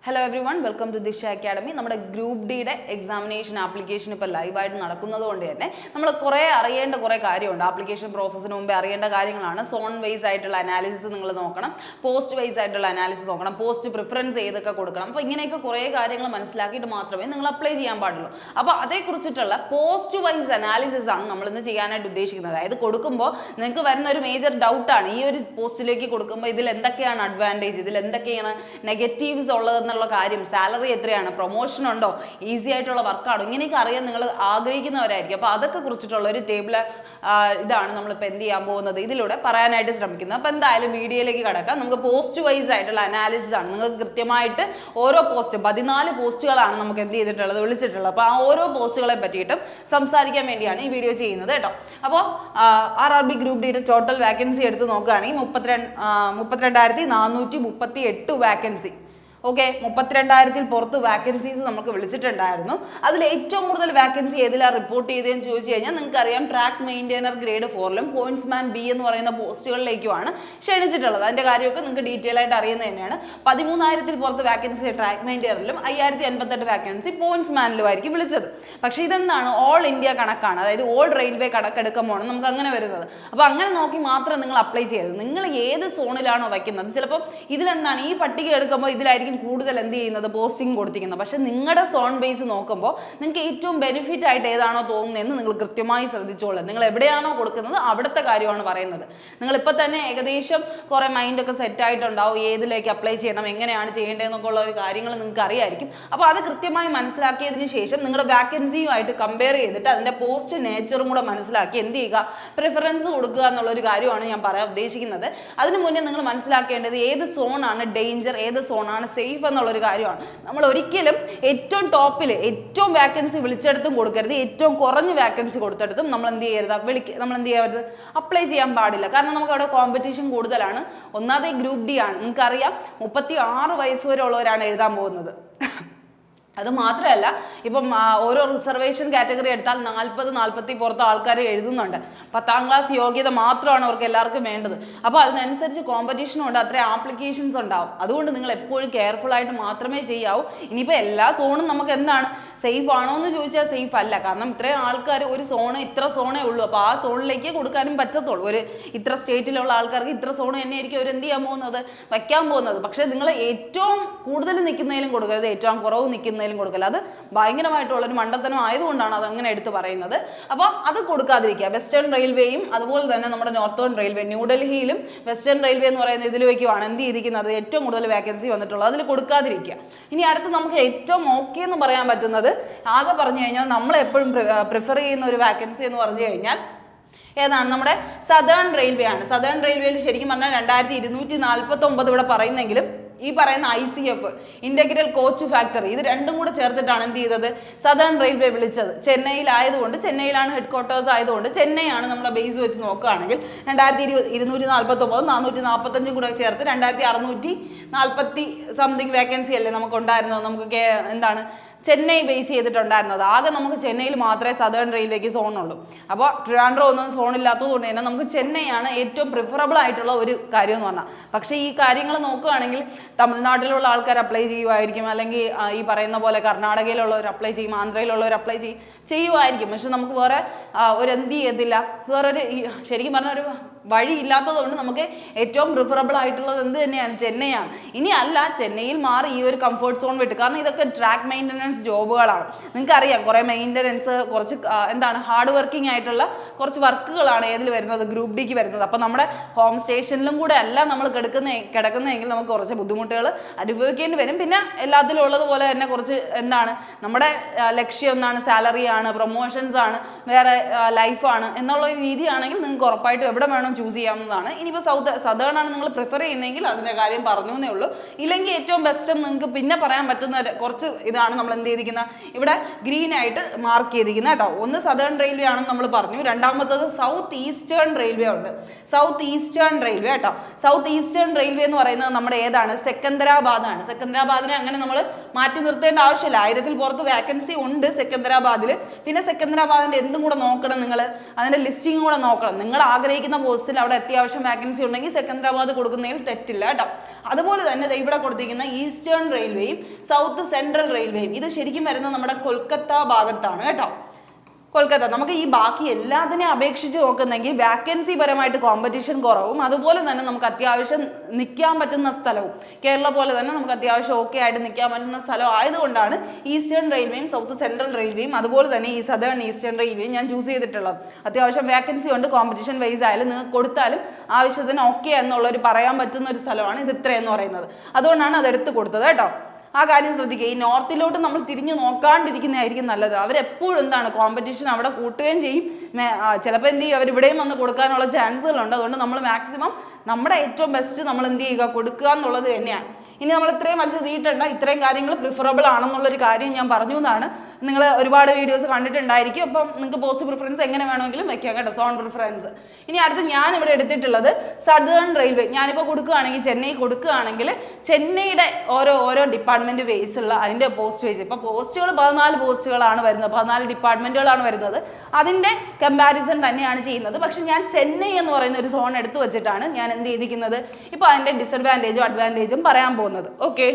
Hello everyone, welcome to Disha academy. നമ്മുടെ group ഡിയുടെ examination application ഇപ്പോൾ ലൈവായിട്ട് നടക്കുന്നത് കൊണ്ട് തന്നെ നമ്മൾ അറിയേണ്ട കുറേ കാര്യമുണ്ട്. ആപ്ലിക്കേഷൻ പ്രോസസ്സിന് മുമ്പേ അറിയേണ്ട കാര്യങ്ങളാണ്. സോൺ വൈസ് ആയിട്ടുള്ള അനാലിസിസ് നിങ്ങൾ നോക്കണം, പോസ്റ്റ് വൈസ് ആയിട്ടുള്ള അനാലിസിസ് നോക്കണം, പോസ്റ്റ് പ്രിഫറൻസ് ഏതൊക്കെ കൊടുക്കണം. അപ്പോൾ ഇങ്ങനെയൊക്കെ കുറേ കാര്യങ്ങൾ മനസ്സിലാക്കിയിട്ട് മാത്രമേ നിങ്ങൾ അപ്ലൈ ചെയ്യാൻ പാടുള്ളൂ. അപ്പോൾ അതേക്കുറിച്ചിട്ടുള്ള പോസ്റ്റ് വൈസ് അനാലിസിസ് ആണ് നമ്മളിന്ന് ചെയ്യാനായിട്ട് ഉദ്ദേശിക്കുന്നത്. അതായത് കൊടുക്കുമ്പോൾ നിങ്ങൾക്ക് വരുന്ന ഒരു മേജർ ഡൗട്ടാണ്, ഈ ഒരു പോസ്റ്റിലേക്ക് കൊടുക്കുമ്പോൾ ഇതിൽ എന്തൊക്കെയാണ് അഡ്വാൻറ്റേജ്, ഇതിൽ എന്തൊക്കെയാണ് നെഗറ്റീവ്സ് ഉള്ളതെന്ന് കാര്യം, സാലറി എത്രയാണ്, പ്രൊമോഷൻ ഉണ്ടോ, ഈസി ആയിട്ടുള്ള വർക്കാണോ, ഇങ്ങനെയൊക്കെ അറിയാൻ നിങ്ങൾ ആഗ്രഹിക്കുന്നവരായിരിക്കും. അപ്പോൾ അതൊക്കെ കുറിച്ചിട്ടുള്ള ഒരു ടേബിൾ ഇതാണ് നമ്മളിപ്പോൾ എന്ത് ചെയ്യാൻ പോകുന്നത്, ഇതിലൂടെ പറയാനായിട്ട് ശ്രമിക്കുന്നത്. അപ്പോൾ എന്തായാലും വീഡിയോയിലേക്ക് കടക്കാം. നമുക്ക് പോസ്റ്റ് വൈസ് ആയിട്ടുള്ള അനാലിസിസ് ആണ്. നിങ്ങൾക്ക് കൃത്യമായിട്ട് ഓരോ പോസ്റ്റ് 14 പോസ്റ്റുകളാണ് നമുക്ക് എന്ത് ചെയ്തിട്ടുള്ളത്, വിളിച്ചിട്ടുള്ളത്. അപ്പോൾ ആ ഓരോ പോസ്റ്റുകളെ പറ്റിയിട്ടും സംസാരിക്കാൻ വേണ്ടിയാണ് ഈ വീഡിയോ ചെയ്യുന്നത് കേട്ടോ. അപ്പോൾ RRB ഗ്രൂപ്പ് ഡിയുടെ ടോട്ടൽ വാക്കൻസി എടുത്ത് നോക്കുകയാണെങ്കിൽ 32,438 വാക്കൻസി. ഓക്കെ, 32,000 പുറത്ത് വാക്കൻസീസ് നമുക്ക് വിളിച്ചിട്ടുണ്ടായിരുന്നു. അതിൽ ഏറ്റവും കൂടുതൽ വാക്കൻസി ഏതിലാണ് റിപ്പോർട്ട് ചെയ്തതെന്ന് ചോദിച്ചു കഴിഞ്ഞാൽ നിങ്ങൾക്കറിയാം, ട്രാക്ക് മെയിൻറ്റെയിനർ ഗ്രേഡ് 4ലും പോയിന്റ്സ്മാൻ ബി എന്ന് പറയുന്ന പോസ്റ്റുകളിലേക്കുമാണ് ക്ഷണിച്ചിട്ടുള്ളത്. അതിൻ്റെ കാര്യമൊക്കെ നിങ്ങൾക്ക് ഡീറ്റെയിൽ ആയിട്ട് അറിയുന്നത് തന്നെയാണ്. 13,000 പുറത്ത് വാക്കൻസി ട്രാക്ക് മെയിൻറ്റെയിനറിലും 5,088 വാക്കൻസി പോയിന്റ്സ്മാനിലും ആയിരിക്കും വിളിച്ചത്. പക്ഷേ ഇതെന്താണ്, ഓൾ ഇന്ത്യ കണക്കാണ്. അതായത് ഓൾ റെയിൽവേ കണക്കെടുക്കുമ്പോൾ നമുക്ക് അങ്ങനെ വരുന്നത്. അപ്പോൾ അങ്ങനെ നോക്കി മാത്രം നിങ്ങൾ അപ്ലൈ ചെയ്യരുത്. നിങ്ങൾ ഏത് സോണിലാണോ വയ്ക്കുന്നത്, ചിലപ്പോൾ ഇതിലെന്താണ് ഈ പട്ടിക എടുക്കുമ്പോൾ ഇതിലായിരിക്കും കൂടുതൽ എന്ത് ചെയ്യുന്നത്, പോസ്റ്റിംഗ് കൊടുത്തിരിക്കുന്നത്. പക്ഷെ നിങ്ങളുടെ സോൺ ബേസ് നോക്കുമ്പോൾ നിങ്ങൾക്ക് ഏറ്റവും ബെനിഫിറ്റ് ആയിട്ട് ഏതാണോ തോന്നുന്നതെന്ന് നിങ്ങൾ കൃത്യമായി ശ്രദ്ധിച്ചോളൂ. നിങ്ങൾ എവിടെയാണോ കൊടുക്കുന്നത് അവിടുത്തെ കാര്യമാണ് പറയുന്നത്. നിങ്ങളിപ്പോൾ തന്നെ ഏകദേശം കുറേ മൈൻഡൊക്കെ സെറ്റായിട്ടുണ്ടാവും, ഏതിലേക്ക് അപ്ലൈ ചെയ്യണം, എങ്ങനെയാണ് ചെയ്യേണ്ടതെന്നൊക്കെ ഉള്ള ഒരു കാര്യങ്ങൾ നിങ്ങൾക്ക് അറിയായിരിക്കും. അപ്പോൾ അത് കൃത്യമായി മനസ്സിലാക്കിയതിന് ശേഷം നിങ്ങളുടെ വാക്കൻസിയുമായിട്ട് കമ്പയർ ചെയ്തിട്ട് അതിൻ്റെ പോസ്റ്റ് നേച്ചറും കൂടെ മനസ്സിലാക്കി എന്ത് ചെയ്യുക, പ്രിഫറൻസ് കൊടുക്കുക എന്നുള്ളൊരു കാര്യമാണ് ഞാൻ പറയാൻ ഉദ്ദേശിക്കുന്നത്. അതിന് മുന്നേ നിങ്ങൾ മനസ്സിലാക്കേണ്ടത് ഏത് സോണാണ് ഡേഞ്ചർ, ഏത് സോണാണ് സേഫ് എന്നുള്ളൊരു കാര്യമാണ്. നമ്മൾ ഒരിക്കലും ഏറ്റവും ടോപ്പിൽ ഏറ്റവും വാക്കൻസി വിളിച്ചെടുത്തും കൊടുക്കരുത്, ഏറ്റവും കുറഞ്ഞ വാക്കൻസി കൊടുത്തെടുത്തും നമ്മൾ എന്ത് ചെയ്യരുത്, അപ്ലൈ ചെയ്യാൻ പാടില്ല. കാരണം നമുക്ക് അവിടെ കോമ്പറ്റീഷൻ കൂടുതലാണ്. ഒന്നാമത് ഗ്രൂപ്പ് ഡി ആണ്, നിങ്ങൾക്കറിയാം 36 വയസ്സ് വരെ ഉള്ളവരാണ് എഴുതാൻ പോകുന്നത്. അത് മാത്രമല്ല, ഇപ്പം ഓരോ റിസർവേഷൻ കാറ്റഗറി എടുത്താൽ 40-40 പുറത്ത് ആൾക്കാർ എഴുതുന്നുണ്ട്. 10ാം ക്ലാസ് യോഗ്യത മാത്രമാണ് അവർക്ക് എല്ലാവർക്കും വേണ്ടത്. അപ്പോൾ അതിനനുസരിച്ച് കോമ്പറ്റീഷനും ഉണ്ട്, അത്രയും ആപ്ലിക്കേഷൻസ് ഉണ്ടാവും. അതുകൊണ്ട് നിങ്ങൾ എപ്പോഴും കെയർഫുൾ ആയിട്ട് മാത്രമേ ചെയ്യാവൂ. ഇനിയിപ്പോൾ എല്ലാ സോണും നമുക്ക് എന്താണ് സേഫ് ആണോ എന്ന് ചോദിച്ചാൽ സേഫ് അല്ല. കാരണം ഇത്രയും ആൾക്കാർ, ഒരു സോണ് ഇത്ര സോണേ ഉള്ളൂ. അപ്പോൾ ആ സോണിലേക്ക് കൊടുക്കാനും പറ്റത്തുള്ളൂ. ഒരു ഇത്ര സ്റ്റേറ്റിലുള്ള ആൾക്കാർക്ക് ഇത്ര സോണ് തന്നെയായിരിക്കും അവർ എന്ത് ചെയ്യാൻ പോകുന്നത്, വയ്ക്കാൻ പോകുന്നത്. പക്ഷേ നിങ്ങൾ ഏറ്റവും കൂടുതൽ നിൽക്കുന്നതിലും കൊടുക്കരുത്, ഏറ്റവും കുറവ് നിൽക്കുന്നതിലും കൊടുക്കല്ല. അത് ഭയങ്കരമായിട്ടുള്ളൊരു മണ്ടത്തനം ആയതുകൊണ്ടാണ് അത് അങ്ങനെ എടുത്ത് പറയുന്നത്. അപ്പോൾ അത് കൊടുക്കാതിരിക്കുക. വെസ്റ്റേൺ റെയിൽവേയും അതുപോലെ തന്നെ നമ്മുടെ നോർത്തേൺ റെയിൽവേ, ന്യൂഡൽഹിയിലും വെസ്റ്റേൺ റെയിൽവേ എന്ന് പറയുന്ന ഇതിലേക്കുമാണ് എന്ത് ചെയ്തിരിക്കുന്നത്, ഏറ്റവും കൂടുതൽ വാക്കൻസി വന്നിട്ടുള്ളത്. അതിൽ കൊടുക്കാതിരിക്കുക. ഇനി അടുത്ത് നമുക്ക് ഏറ്റവും ഓക്കെ എന്ന് പറയാൻ പറ്റുന്നത്, ആകെ പറഞ്ഞു കഴിഞ്ഞാൽ നമ്മൾ എപ്പോഴും പ്രിഫർ ചെയ്യുന്ന ഒരു വാക്കൻസി എന്ന് പറഞ്ഞു കഴിഞ്ഞാൽ ഏതാണ്, നമ്മുടെ സദേൺ റെയിൽവേ ആണ്. സദേൺ റെയിൽവേയിൽ ശരിക്കും പറഞ്ഞാൽ 2,249 ഇവിടെ പറയുന്നെങ്കിലും ഈ പറയുന്ന ICF, ഇൻ്റഗ്രൽ കോച്ച് ഫാക്ടറി, ഇത് രണ്ടും കൂടെ ചേർത്തിട്ടാണ് എന്ത് ചെയ്തത്, സദേൺ റെയിൽവേ വിളിച്ചത്. ചെന്നൈയിലായതുകൊണ്ട്, ചെന്നൈയിലാണ് ഹെഡ് ക്വാർട്ടേഴ്സ് ആയതുകൊണ്ട് ചെന്നൈയാണ് നമ്മുടെ ബേസ് വെച്ച് നോക്കുകയാണെങ്കിൽ 2,249, 445 കൂടെ ചേർത്ത് 2,640 സംതിങ് വേക്കൻസി അല്ലേ നമുക്ക് ഉണ്ടായിരുന്നത്. നമുക്ക് എന്താണ് ചെന്നൈ ബേസ് ചെയ്തിട്ടുണ്ടായിരുന്നത്. ആകെ നമുക്ക് ചെന്നൈയിൽ മാത്രമേ സദേൺ റെയിൽവേക്ക് സോണുള്ളൂ. അപ്പോൾ ട്രിവാൻഡ്രം ഒന്നും സോണില്ലാത്തത് കൊണ്ട് തന്നെ നമുക്ക് ചെന്നൈയാണ് ഏറ്റവും പ്രിഫറബിൾ ആയിട്ടുള്ള ഒരു കാര്യം എന്ന് പറഞ്ഞാൽ. പക്ഷേ ഈ കാര്യങ്ങൾ നോക്കുകയാണെങ്കിൽ തമിഴ്നാട്ടിലുള്ള ആൾക്കാർ അപ്ലൈ ചെയ്യുമായിരിക്കും, അല്ലെങ്കിൽ ഈ പറയുന്ന പോലെ കർണാടകയിലുള്ളവർ അപ്ലൈ ചെയ്യും, ആന്ധ്രയിലുള്ളവർ അപ്ലൈ ചെയ്യുമായിരിക്കും. പക്ഷെ നമുക്ക് വേറെ ഒരു എന്ത് ചെയ്യത്തില്ല, വേറൊരു ശരിക്കും പറഞ്ഞ ഒരു വഴി ഇല്ലാത്തത് കൊണ്ട് നമുക്ക് ഏറ്റവും പ്രിഫറബിൾ ആയിട്ടുള്ളത് എന്ത് തന്നെയാണ്, ചെന്നൈയാണ്. ഇനി അല്ല, ചെന്നൈയിൽ മാറി ഈ ഒരു കംഫർട്ട് സോൺ വിട്ട്, കാരണം ഇതൊക്കെ ട്രാക്ക് മെയിൻ്റനൻസ് ജോബുകളാണ്. നിങ്ങൾക്കറിയാം, കുറേ മെയിൻ്റനൻസ്, കുറച്ച് എന്താണ് ഹാർഡ് വർക്കിംഗ് ആയിട്ടുള്ള കുറച്ച് വർക്കുകളാണ് ഏതിൽ വരുന്നത്, ഗ്രൂപ്പ് ഡിക്ക് വരുന്നത്. അപ്പോൾ നമ്മുടെ ഹോം സ്റ്റേഷനിലും കൂടെ അല്ല നമ്മൾ കിടക്കുന്നതെങ്കിൽ നമുക്ക് കുറച്ച് ബുദ്ധിമുട്ടുകൾ അനുഭവിക്കേണ്ടി വരും. പിന്നെ എല്ലാത്തിലും ഉള്ളതുപോലെ തന്നെ കുറച്ച് എന്താണ് നമ്മുടെ ലക്ഷ്യം എന്താണ്, സാലറിയാണ്, പ്രൊമോഷൻസ് ആണ്, വേറെ ലൈഫാണ് എന്നുള്ള രീതിയാണെങ്കിൽ നിങ്ങൾക്ക് ഉറപ്പായിട്ടും എവിടെ വേണം ചൂസ് ചെയ്യാവുന്നതാണ്. ഇനിയിപ്പോൾ സദേൺ ആണ് നിങ്ങൾ പ്രിഫർ ചെയ്യുന്നതെങ്കിൽ അതിൻ്റെ കാര്യം പറഞ്ഞു എന്നേ ഉള്ളൂ. ഇല്ലെങ്കിൽ ഏറ്റവും ബെസ്റ്റ് നിങ്ങൾക്ക് പിന്നെ പറയാൻ പറ്റുന്ന കുറച്ച് ഇതാണ് നമ്മൾ എന്ത് ചെയ്തിരിക്കുന്നത് ഇവിടെ ഗ്രീൻ ആയിട്ട് മാർക്ക് ചെയ്തിരിക്കുന്നത് കേട്ടോ. ഒന്ന് സദേൺ റെയിൽവേ ആണെന്ന് നമ്മൾ പറഞ്ഞു, രണ്ടാമത്തത് സൗത്ത് ഈസ്റ്റേൺ റെയിൽവേ ഉണ്ട്. സൗത്ത് ഈസ്റ്റേൺ റെയിൽവേ കേട്ടോ. സൗത്ത് ഈസ്റ്റേൺ റെയിൽവേ എന്ന് പറയുന്നത് നമ്മുടെ ഏതാണ്? സെക്കന്ദരാബാദ് ആണ്. സെക്കന്ദരാബാദിനെ അങ്ങനെ നമ്മൾ മാറ്റി നിർത്തേണ്ട ആവശ്യമില്ല. 1000-ൽ പുറത്ത് വാക്കൻസി ഉണ്ട് സെക്കന്ദരാബാദിൽ. പിന്നെ സെക്കന്ദരാബാദിന്റെ എന്തും കൂടെ നോക്കണം, നിങ്ങൾ അതിന്റെ ലിസ്റ്റിംഗ് കൂടെ നോക്കണം. നിങ്ങൾ ആഗ്രഹിക്കുന്ന പോസ്റ്റിൽ അവിടെ അത്യാവശ്യം വാക്കൻസി ഉണ്ടെങ്കിൽ സെക്കന്ദരാബാദ് കൊടുക്കുന്നതിൽ തെറ്റില്ല കേട്ടോ. അതുപോലെ തന്നെ ഇവിടെ കൊടുത്തിരിക്കുന്ന ഈസ്റ്റേൺ റെയിൽവേയും സൗത്ത് സെൻട്രൽ റെയിൽവേയും ഇത് ശരിക്കും വരുന്നത് നമ്മുടെ കൊൽക്കത്ത ഭാഗത്താണ് കേട്ടോ. കൊൽക്കത്ത. നമുക്ക് ഈ ബാക്കി എല്ലാത്തിനെയും അപേക്ഷിച്ച് നോക്കുന്നെങ്കിൽ വാക്കൻസി പരമായിട്ട് കോമ്പറ്റീഷൻ കുറവും, അതുപോലെ തന്നെ നമുക്ക് അത്യാവശ്യം നിൽക്കാൻ പറ്റുന്ന സ്ഥലവും കേരള പോലെ തന്നെ നമുക്ക് അത്യാവശ്യം ഓക്കെ ആയിട്ട് നിൽക്കാൻ പറ്റുന്ന സ്ഥലം ആയതുകൊണ്ടാണ് ഈസ്റ്റേൺ റെയിൽവേയും സൗത്ത് സെൻട്രൽ റെയിൽവേയും അതുപോലെ തന്നെ ഈ സദേൺ ഈസ്റ്റേൺ റെയിൽവേയും ഞാൻ ചൂസ് ചെയ്തിട്ടുള്ളത്. അത്യാവശ്യം വാക്കൻസി ഉണ്ട്, കോമ്പറ്റീഷൻ വൈസ് ആയാലും നിങ്ങൾക്ക് കൊടുത്താലും ആവശ്യത്തിന് ഓക്കെ എന്നുള്ളൊരു പറയാൻ പറ്റുന്ന ഒരു സ്ഥലമാണ് ഇത് ഇത്രയെന്ന് പറയുന്നത്. അതുകൊണ്ടാണ് അതെടുത്ത് കൊടുത്തത് കേട്ടോ. ആ കാര്യം ശ്രദ്ധിക്കുക. ഈ നോർത്തിലോട്ട് നമ്മൾ തിരിഞ്ഞു നോക്കാണ്ടിരിക്കുന്നതായിരിക്കും നല്ലത്. അവരെപ്പോഴും എന്താണ് കോമ്പറ്റീഷൻ അവിടെ കൂട്ടുകയും ചെയ്യും. ചിലപ്പോൾ എന്ത് ചെയ്യും, അവർ ഇവിടെയും വന്ന് കൊടുക്കാനുള്ള ചാൻസുകളുണ്ട്. അതുകൊണ്ട് നമ്മൾ മാക്സിമം നമ്മുടെ ഏറ്റവും ബെസ്റ്റ് നമ്മൾ എന്ത് ചെയ്യുക, കൊടുക്കുക എന്നുള്ളത് തന്നെയാണ്. ഇനി നമ്മൾ ഇത്രയും വലിച്ചു നീട്ടണ്ട, ഇത്രയും കാര്യങ്ങൾ പ്രിഫറബിൾ ആണെന്നുള്ളൊരു കാര്യം ഞാൻ പറഞ്ഞു എന്നാണ്. നിങ്ങൾ ഒരുപാട് വീഡിയോസ് കണ്ടിട്ടുണ്ടായിരിക്കും. അപ്പം നിങ്ങൾക്ക് പോസ്റ്റ് പ്രിഫറൻസ് എങ്ങനെ വേണമെങ്കിലും വെക്കാം കേട്ടോ, സോൺ പ്രിഫറൻസ്. ഇനി അടുത്ത് ഞാൻ ഇവിടെ എടുത്തിട്ടുള്ളത് സദേൺ റെയിൽവേ. ഞാനിപ്പോൾ കൊടുക്കുകയാണെങ്കിൽ ചെന്നൈ കൊടുക്കുകയാണെങ്കിൽ ചെന്നൈയുടെ ഓരോ ഡിപ്പാർട്ട്മെൻറ്റ് ബേസ് ഉള്ള അതിൻ്റെ പോസ്റ്റ് വൈസ് ഇപ്പോൾ പോസ്റ്റുകൾ 14 പോസ്റ്റുകളാണ് വരുന്നത്, 14 ഡിപ്പാർട്ട്മെൻറ്റുകളാണ് വരുന്നത്. അതിൻ്റെ കമ്പാരിസൺ തന്നെയാണ് ചെയ്യുന്നത്. പക്ഷെ ഞാൻ ചെന്നൈ എന്ന് പറയുന്ന ഒരു സോൺ എടുത്തു വെച്ചിട്ടാണ് ഞാൻ എന്ത് ചെയ്തിരിക്കുന്നത്, ഇപ്പോൾ അതിൻ്റെ ഡിസഡ്വാൻറ്റേജും അഡ്വാൻറ്റേജും പറയാൻ പോകുന്നത്. Okay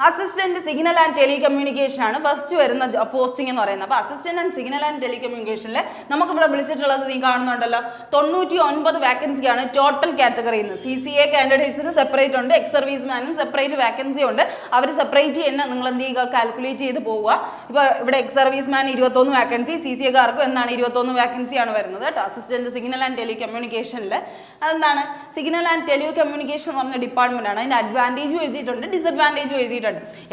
assistant signal and telecommunication ആണ് ഫസ്റ്റ് വരുന്ന പോസ്റ്റിംഗ് എന്ന് പറയുന്നത്. അപ്പോൾ അസിസ്റ്റന്റ് ആൻഡ് സിഗ്നൽ ആൻഡ് ടെലികമ്മ്യൂണിക്കേഷനിൽ നമുക്കിവിടെ വിളിച്ചിട്ടുള്ളത് നീ കാണുന്നുണ്ടല്ലോ, 99 വാക്കൻസിയാണ് ടോട്ടൽ കാറ്റഗറിയിൽ നിന്ന്. CCA കാൻഡിഡേറ്റ്സിന് സെപ്പറേറ്റ് ഉണ്ട്, എക്സ് സർവീസ്മാനും സെപ്പറേറ്റ് വാക്കൻസി ഉണ്ട്. അവർ സെപ്പറേറ്റ് തന്നെ നിങ്ങൾ എന്ത് ചെയ്യുക, കാൽക്കുലേറ്റ് ചെയ്ത് പോവുക. ഇപ്പോൾ ഇവിടെ എക്സ് സർവീസ്മാൻ 21 വാക്കൻസി, CCA കാർക്കും എന്താണ് 21 വാക്കൻസിയാണ് വരുന്നത് കേട്ടോ. അസിസ്റ്റന്റ് സിഗ്നൽ ആൻഡ് ടെലികമ്മ്യൂണിക്കേഷനിൽ അതെന്താണ്, സിഗ്നൽ ആൻഡ് ടെലികമ്മ്യൂണിക്കേഷൻ എന്ന് പറഞ്ഞ ഡിപ്പാർട്ട്മെന്റ് ആണ്. അതിൻ്റെ അഡ്വാൻറ്റേജും എഴുതിയിട്ടുണ്ട്, ഡിസഡ്വാൻറ്റേജും എഴുതിയിട്ടുണ്ട്.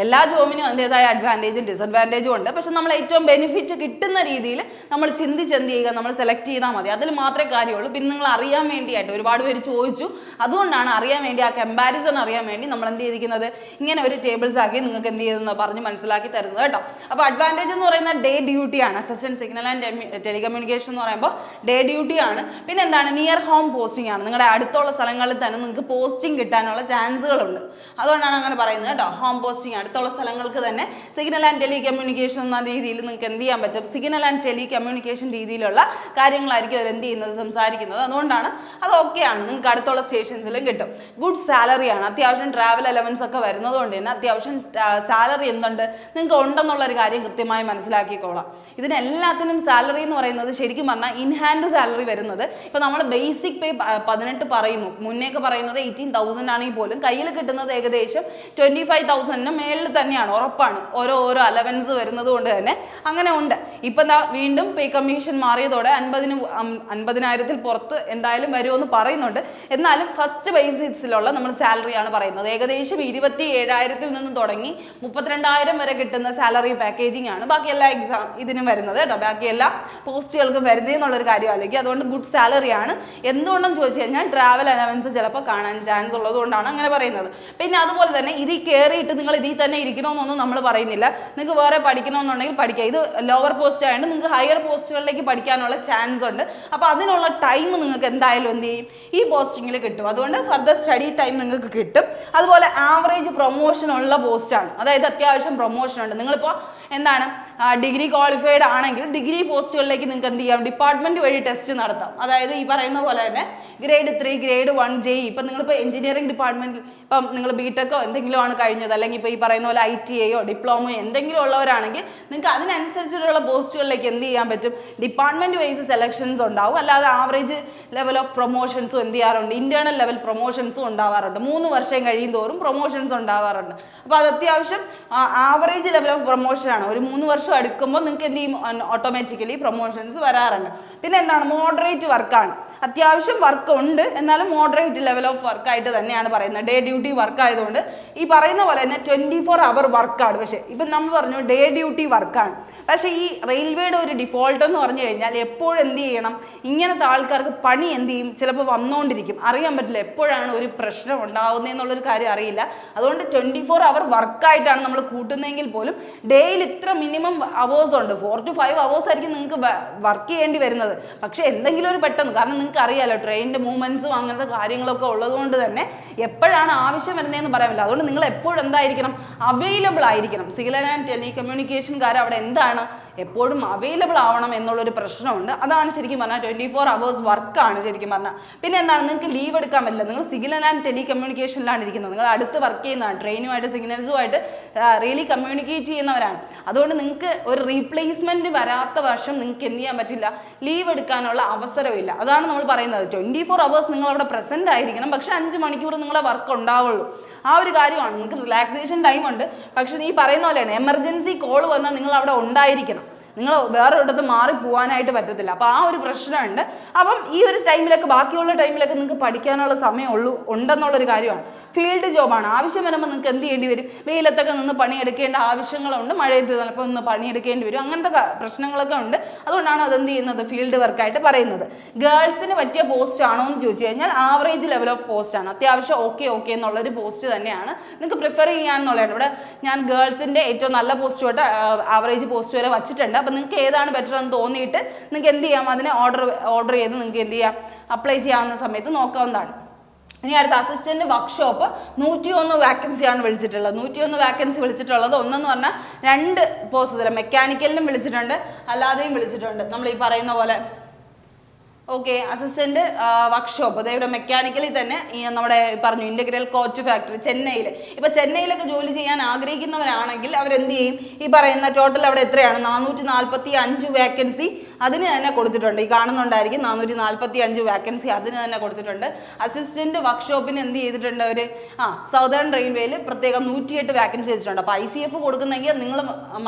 എല്ലാ ജോബിനും അതിൻ്റെതായ അഡ്വാൻറ്റേജും ഡിസഡ്വാൻറ്റേജും ഉണ്ട്. പക്ഷെ നമ്മൾ ഏറ്റവും ബെനിഫിറ്റ് കിട്ടുന്ന രീതിയിൽ നമ്മൾ ചിന്തിച്ച് എന്ത് ചെയ്യുക, നമ്മൾ സെലക്ട് ചെയ്താൽ മതി. അതിൽ മാത്രമേ കാര്യമുള്ളൂ. പിന്നെ നിങ്ങൾ അറിയാൻ വേണ്ടിയായിട്ട് ഒരുപാട് പേര് ചോദിച്ചു, അതുകൊണ്ടാണ് അറിയാൻ വേണ്ടി, ആ കമ്പാരിസൺ അറിയാൻ വേണ്ടി നമ്മൾ എന്ത് ചെയ്തിരിക്കുന്നത്, ഇങ്ങനെ ഒരു ടേബിൾസ് ആക്കി നിങ്ങൾക്ക് എന്ത് ചെയ്തെന്ന് പറഞ്ഞ് മനസ്സിലാക്കി തരുന്നത് കേട്ടോ. അപ്പോൾ അഡ്വാൻറ്റേജ് എന്ന് പറയുന്നത് ഡേ ഡ്യൂട്ടിയാണ്. അസിസ്റ്റന്റ് സിഗ്നൽ ആൻഡ് ടെലികമ്മ്യൂണിക്കേഷൻ എന്ന് പറയുമ്പോൾ ഡേ ഡ്യൂട്ടി ആണ്. പിന്നെ എന്താണ്, നിയർ ഹോം പോസ്റ്റിംഗ് ആണ്. നിങ്ങളുടെ അടുത്തുള്ള സ്ഥലങ്ങളിൽ തന്നെ നിങ്ങൾക്ക് പോസ്റ്റിംഗ് കിട്ടാനുള്ള ചാൻസുകളുണ്ട്. അതുകൊണ്ടാണ് അങ്ങനെ പറയുന്നത് കേട്ടോ. ഹോം പോസ്റ്റിംഗ് അടുത്തുള്ള സ്ഥലങ്ങൾക്ക് തന്നെ സിഗ്നൽ ആൻഡ് ടെലികമ്മ്യൂണിക്കേഷൻ എന്ന രീതിയിൽ നിങ്ങൾക്ക് എന്ത് ചെയ്യാൻ പറ്റും, സിഗ്നൽ ആൻഡ് ടെലികമ്മ്യൂണിക്കേഷൻ രീതിയിലുള്ള കാര്യങ്ങളായിരിക്കും അവർ എന്ത് ചെയ്യുന്നത്, സംസാരിക്കുന്നത്. അതുകൊണ്ടാണ് അത് ഓക്കെയാണ്, നിങ്ങൾക്ക് അടുത്തുള്ള സ്റ്റേഷൻസിലും കിട്ടും. ഗുഡ് സാലറിയാണ്, അത്യാവശ്യം ട്രാവൽ എലവൻസ് ഒക്കെ വരുന്നത് കൊണ്ട് തന്നെ അത്യാവശ്യം സാലറി എന്തുണ്ട് നിങ്ങൾക്ക് ഉണ്ടെന്നുള്ളൊരു കാര്യം കൃത്യമായി മനസ്സിലാക്കിക്കോളാം. ഇതിനെല്ലാത്തിനും സാലറി എന്ന് പറയുന്നത് ശരിക്കും പറഞ്ഞാൽ ഇൻ ഹാൻഡ് സാലറി വരുന്നത്, ഇപ്പോൾ നമ്മൾ ബേസിക് പേ 18 പറയുന്നു, മുന്നേക്ക് പറയുന്നത് 18,000 ആണെങ്കിൽ പോലും കയ്യിൽ കിട്ടുന്നത് ഏകദേശം 25,000 മേളിൽ തന്നെയാണ്, ഉറപ്പാണ്. ഓരോ അലവൻസ് വരുന്നത് കൊണ്ട് തന്നെ അങ്ങനെ ഉണ്ട്. ഇപ്പം എന്താ വീണ്ടും പേ കമ്മീഷൻ മാറിയതോടെ 50,000-ൽ പുറത്ത് എന്തായാലും വരുമെന്ന് പറയുന്നുണ്ട്. എന്നാലും ഫസ്റ്റ് ബേസിക്സിലുള്ള നമ്മൾ സാലറിയാണ് പറയുന്നത്. ഏകദേശം 27,000-ൽ നിന്ന് തുടങ്ങി 32,000 വരെ കിട്ടുന്ന സാലറി പാക്കേജിംഗ് ആണ് ബാക്കി എല്ലാ ഇതിനും വരുന്നത് കേട്ടോ. ബാക്കി എല്ലാ പോസ്റ്റുകൾക്കും വരുന്നതെന്നുള്ളൊരു കാര്യം അല്ലെങ്കിൽ അതുകൊണ്ട് ഗുഡ് സാലറിയാണ്. എന്തുകൊണ്ടെന്ന് ചോദിച്ചു കഴിഞ്ഞാൽ ട്രാവൽ അലവൻസ് ചിലപ്പോൾ കാണാൻ ചാൻസ് ഉള്ളത് കൊണ്ടാണ് അങ്ങനെ പറയുന്നത്. പിന്നെ അതുപോലെ തന്നെ ഇതിൽ കയറിയിട്ട് നിങ്ങൾ ഇതിൽ തന്നെ ഇരിക്കണമെന്നൊന്നും നമ്മൾ പറയുന്നില്ല. നിങ്ങൾക്ക് വേറെ പഠിക്കണമെന്നുണ്ടെങ്കിൽ പഠിക്കാം. ഇത് ലോവർ പോസ്റ്റ് ആയതുകൊണ്ട് നിങ്ങൾക്ക് ഹയർ പോസ്റ്റുകളിലേക്ക് പഠിക്കാനുള്ള ചാൻസ് ഉണ്ട്. അപ്പോൾ അതിനുള്ള ടൈം നിങ്ങൾക്ക് എന്തായാലും എന്ത് ചെയ്യും, ഈ പോസ്റ്റിങ്ങിൽ കിട്ടും. അതുകൊണ്ട് ഫർദർ സ്റ്റഡി ടൈം നിങ്ങൾക്ക് കിട്ടും. അതുപോലെ ആവറേജ് പ്രൊമോഷൻ ഉള്ള പോസ്റ്റാണ്, അതായത് അത്യാവശ്യം പ്രൊമോഷൻ ഉണ്ട്. നിങ്ങളിപ്പോൾ എന്താണ് ഡിഗ്രി ക്വാളിഫൈഡ് ആണെങ്കിൽ ഡിഗ്രി പോസ്റ്റുകളിലേക്ക് നിങ്ങൾക്ക് എന്ത് ചെയ്യാം, ഡിപ്പാർട്ട്മെന്റ് വഴി ടെസ്റ്റ് നടത്താം. അതായത് ഈ പറയുന്ന പോലെ തന്നെ ഗ്രേഡ് 3, ഗ്രേഡ് 1 JEE. ഇപ്പം നിങ്ങളിപ്പോൾ എഞ്ചിനീയറിംഗ് ഡിപ്പാർട്ട്മെന്റിൽ ഇപ്പം നിങ്ങൾ BTechോ എന്തെങ്കിലും ആണ് കഴിഞ്ഞത്, അല്ലെങ്കിൽ ഇപ്പോൾ ഈ പറയുന്ന പോലെ ITIയോ ഡിപ്ലോമയോ എന്തെങ്കിലും ഉള്ളവരാണെങ്കിൽ നിങ്ങൾക്ക് അതിനനുസരിച്ചിട്ടുള്ള പോസ്റ്റുകളിലേക്ക് എന്ത് ചെയ്യാൻ പറ്റും, ഡിപ്പാർട്ട്മെന്റ് വൈസ് സെലക്ഷൻസ് ഉണ്ടാവും. അല്ലാതെ ആവറേജ് ലെവൽ ഓഫ് പ്രൊമോഷൻസും എന്ത് ചെയ്യാറുണ്ട്, ഇന്റേണൽ ലെവൽ പ്രൊമോഷൻസും ഉണ്ടാവാറുണ്ട്. 3 വർഷം കഴിയും തോറും പ്രൊമോഷൻസ് ഉണ്ടാവാറുണ്ട്. അപ്പോൾ അത് അത്യാവശ്യം ആവറേജ് ലെവൽ ഓഫ് പ്രൊമോഷൻ ആണ്. ഒരു 3 വർഷം അടുക്കുമ്പോൾ നിങ്ങൾക്ക് എന്ത് ചെയ്യും, ഓട്ടോമാറ്റിക്കലി പ്രൊമോഷൻസ് വരാറുണ്ട്. പിന്നെ എന്താണ്, മോഡറേറ്റ് വർക്കാണ്. അത്യാവശ്യം വർക്ക് ഉണ്ട്, എന്നാലും മോഡറേറ്റ് ലെവൽ ഓഫ് വർക്കായിട്ട് തന്നെയാണ് പറയുന്നത്. ഡേ ഡ്യൂട്ടി വർക്ക് ആയതുകൊണ്ട് ഈ പറയുന്ന പോലെ തന്നെ 24 hour വർക്കാണ്. പക്ഷേ ഇപ്പം നമ്മൾ പറഞ്ഞു ഡേ ഡ്യൂട്ടി വർക്കാണ്. പക്ഷേ ഈ റെയിൽവേയുടെ ഒരു ഡിഫോൾട്ട് എന്ന് പറഞ്ഞു കഴിഞ്ഞാൽ എപ്പോഴും എന്ത് ചെയ്യണം, ഇങ്ങനത്തെ ആൾക്കാർക്ക് പണി എന്ത് ചെയ്യും, ചിലപ്പോൾ വന്നുകൊണ്ടിരിക്കും, അറിയാൻ പറ്റില്ല എപ്പോഴാണ് ഒരു പ്രശ്നം ഉണ്ടാവുന്നതെന്നുള്ളൊരു കാര്യം അറിയില്ല. അതുകൊണ്ട് 24 അവർ വർക്കായിട്ടാണ് നമ്മൾ കൂട്ടുന്നതെങ്കിൽ പോലും ഡേയിൽ ഇത്ര മിനിമം അവേഴ്സ് ഉണ്ട്, 4 to 5 അവേഴ്സ് ആയിരിക്കും നിങ്ങൾക്ക് വർക്ക് ചെയ്യേണ്ടി വരുന്നത്. പക്ഷേ എന്തെങ്കിലും ഒരു പെട്ടെന്ന്, കാരണം നിങ്ങൾക്ക് അറിയാലോ ട്രെയിനിൻ്റെ മൂവ്മെൻറ്റ്സും അങ്ങനത്തെ കാര്യങ്ങളൊക്കെ ഉള്ളതുകൊണ്ട് തന്നെ എപ്പോഴാണ് ആവശ്യം വരുന്നതെന്ന് പറയാൻ പറ്റില്ല. അതുകൊണ്ട് നിങ്ങൾ എപ്പോഴും എന്തായിരിക്കണം, അവൈലബിൾ ആയിരിക്കണം. സിവിൽ ആൻഡ് ടെലികമ്മ്യൂണിക്കേഷൻകാർ അവിടെ എന്താണ്, എപ്പോഴും അവൈലബിൾ ആവണം എന്നുള്ളൊരു പ്രശ്നമുണ്ട്. അതാണ് ശരിക്കും പറഞ്ഞാൽ 24 അവേഴ്സ് വർക്കാണ് ശരിക്കും പറഞ്ഞാൽ. പിന്നെ എന്താണ്, നിങ്ങൾക്ക് ലീവ് എടുക്കാൻ പറ്റില്ല. നിങ്ങൾ സിവിൽ ആൻഡ് ടെലികമ്മ്യൂണിക്കേഷനിലാണ് ഇരിക്കുന്നത്, നിങ്ങൾ അടുത്ത് വർക്ക് ചെയ്യുന്നതാണ്, ട്രെയിനുമായിട്ട് സിഗ്നൽസുമായിട്ട് റിയലി കമ്മ്യൂണിക്കേറ്റ് ചെയ്യുന്നവരാണ്. അതുകൊണ്ട് നിങ്ങൾക്ക് ഒരു റീപ്ലേസ്മെൻറ്റ് വരാത്ത വർഷം നിങ്ങൾക്ക് എന്ത് ചെയ്യാൻ പറ്റില്ല, ലീവ് എടുക്കാനുള്ള അവസരമില്ല. അതാണ് നമ്മൾ പറയുന്നത് 24 അവേഴ്സ് നിങ്ങൾ അവിടെ പ്രസൻറ്റ് ആയിരിക്കണം, പക്ഷേ 5 മണിക്കൂർ നിങ്ങളെ വർക്ക് ഉണ്ടാവുള്ളൂ. ആ ഒരു കാര്യമാണ്. നിങ്ങൾക്ക് റിലാക്സേഷൻ ടൈം ഉണ്ട്, പക്ഷേ ഈ പറയുന്ന പോലെയാണ് എമർജൻസി കോൾ വന്നാൽ നിങ്ങൾ അവിടെ ഉണ്ടായിരിക്കണം, നിങ്ങൾ വേറെ ഇടത്ത് മാറി പോകാനായിട്ട് പറ്റത്തില്ല. അപ്പോൾ ആ ഒരു പ്രശ്നമുണ്ട്. അപ്പം ഈ ഒരു ടൈമിലൊക്കെ, ബാക്കിയുള്ള ടൈമിലൊക്കെ നിങ്ങൾക്ക് പഠിക്കാനുള്ള സമയമുള്ളൂ ഉണ്ടെന്നുള്ളൊരു കാര്യമാണ്. ഫീൽഡ് ജോബാണ്, ആവശ്യം വരുമ്പോൾ നിങ്ങൾക്ക് എന്ത് ചെയ്യേണ്ടി വരും, വെയിലത്തൊക്കെ നിന്ന് പണിയെടുക്കേണ്ട ആവശ്യങ്ങളുണ്ട്, മഴയത്ത് ചിലപ്പോൾ നിന്ന് പണിയെടുക്കേണ്ടി വരും, അങ്ങനത്തെ പ്രശ്നങ്ങളൊക്കെ ഉണ്ട്. അതുകൊണ്ടാണ് അതെന്ത് ചെയ്യുന്നത്, ഫീൽഡ് വർക്കായിട്ട് പറയുന്നത്. ഗേൾസിന് പറ്റിയ പോസ്റ്റ് ആണോ എന്ന് ചോദിച്ചു കഴിഞ്ഞാൽ ആവറേജ് ലെവൽ ഓഫ് പോസ്റ്റ് ആണ്, അത്യാവശ്യം ഓക്കെ എന്നുള്ളൊരു പോസ്റ്റ് തന്നെയാണ് നിങ്ങൾക്ക് പ്രിഫർ ചെയ്യാമെന്നുള്ളതാണ്. ഇവിടെ ഞാൻ ഗേൾസിൻ്റെ ഏറ്റവും നല്ല പോസ്റ്റ് തൊട്ട് ആവറേജ് പോസ്റ്റ് വരെ വച്ചിട്ടുണ്ട്. അപ്പം നിങ്ങൾക്ക് ഏതാണ് ബെറ്റർ എന്ന് തോന്നിയിട്ട് നിങ്ങൾക്ക് എന്ത് ചെയ്യാം, അതിനെ ഓർഡർ ചെയ്ത് നിങ്ങൾക്ക് എന്ത് ചെയ്യാം, അപ്ലൈ ചെയ്യാവുന്ന സമയത്ത് നോക്കാവുന്നതാണ്. ഇനി അടുത്ത അസിസ്റ്റന്റ് വർക്ക്ഷോപ്പ് 101 വാക്കൻസിയാണ് വിളിച്ചിട്ടുള്ളത്. 101 വാക്കൻസി വിളിച്ചിട്ടുള്ളത് ഒന്നെന്ന് പറഞ്ഞാൽ 2 പോസ്റ്റ്, മെക്കാനിക്കലിനും വിളിച്ചിട്ടുണ്ട്, അല്ലാതെയും വിളിച്ചിട്ടുണ്ട്. നമ്മൾ ഈ പറയുന്ന പോലെ ഓക്കെ അസിസ്റ്റന്റ് വർക്ക്ഷോപ്പ്, അതായത് മെക്കാനിക്കലിൽ തന്നെ ഈ നമ്മുടെ പറഞ്ഞു ഇൻ്റഗ്രൽ കോച്ച് ഫാക്ടറി ചെന്നൈയിൽ. ഇപ്പോൾ ചെന്നൈയിലൊക്കെ ജോലി ചെയ്യാൻ ആഗ്രഹിക്കുന്നവരാണെങ്കിൽ അവരെന്ത് ചെയ്യും, ഈ പറയുന്ന ടോട്ടൽ അവിടെ എത്രയാണ് 445 വാക്കൻസി അതിന് തന്നെ കൊടുത്തിട്ടുണ്ട്. ഈ കാണുന്നുണ്ടായിരിക്കും 445 വാക്കൻസി അതിന് തന്നെ കൊടുത്തിട്ടുണ്ട്. അസിസ്റ്റന്റ് വർക്ക്ഷോപ്പിന് എന്ത് ചെയ്തിട്ടുണ്ട് അവർ, സൗതേൺ റെയിൽവേയിൽ പ്രത്യേകം 108 വാക്കൻസി വെച്ചിട്ടുണ്ട്. അപ്പോൾ ICF കൊടുക്കുന്നെങ്കിൽ നിങ്ങൾ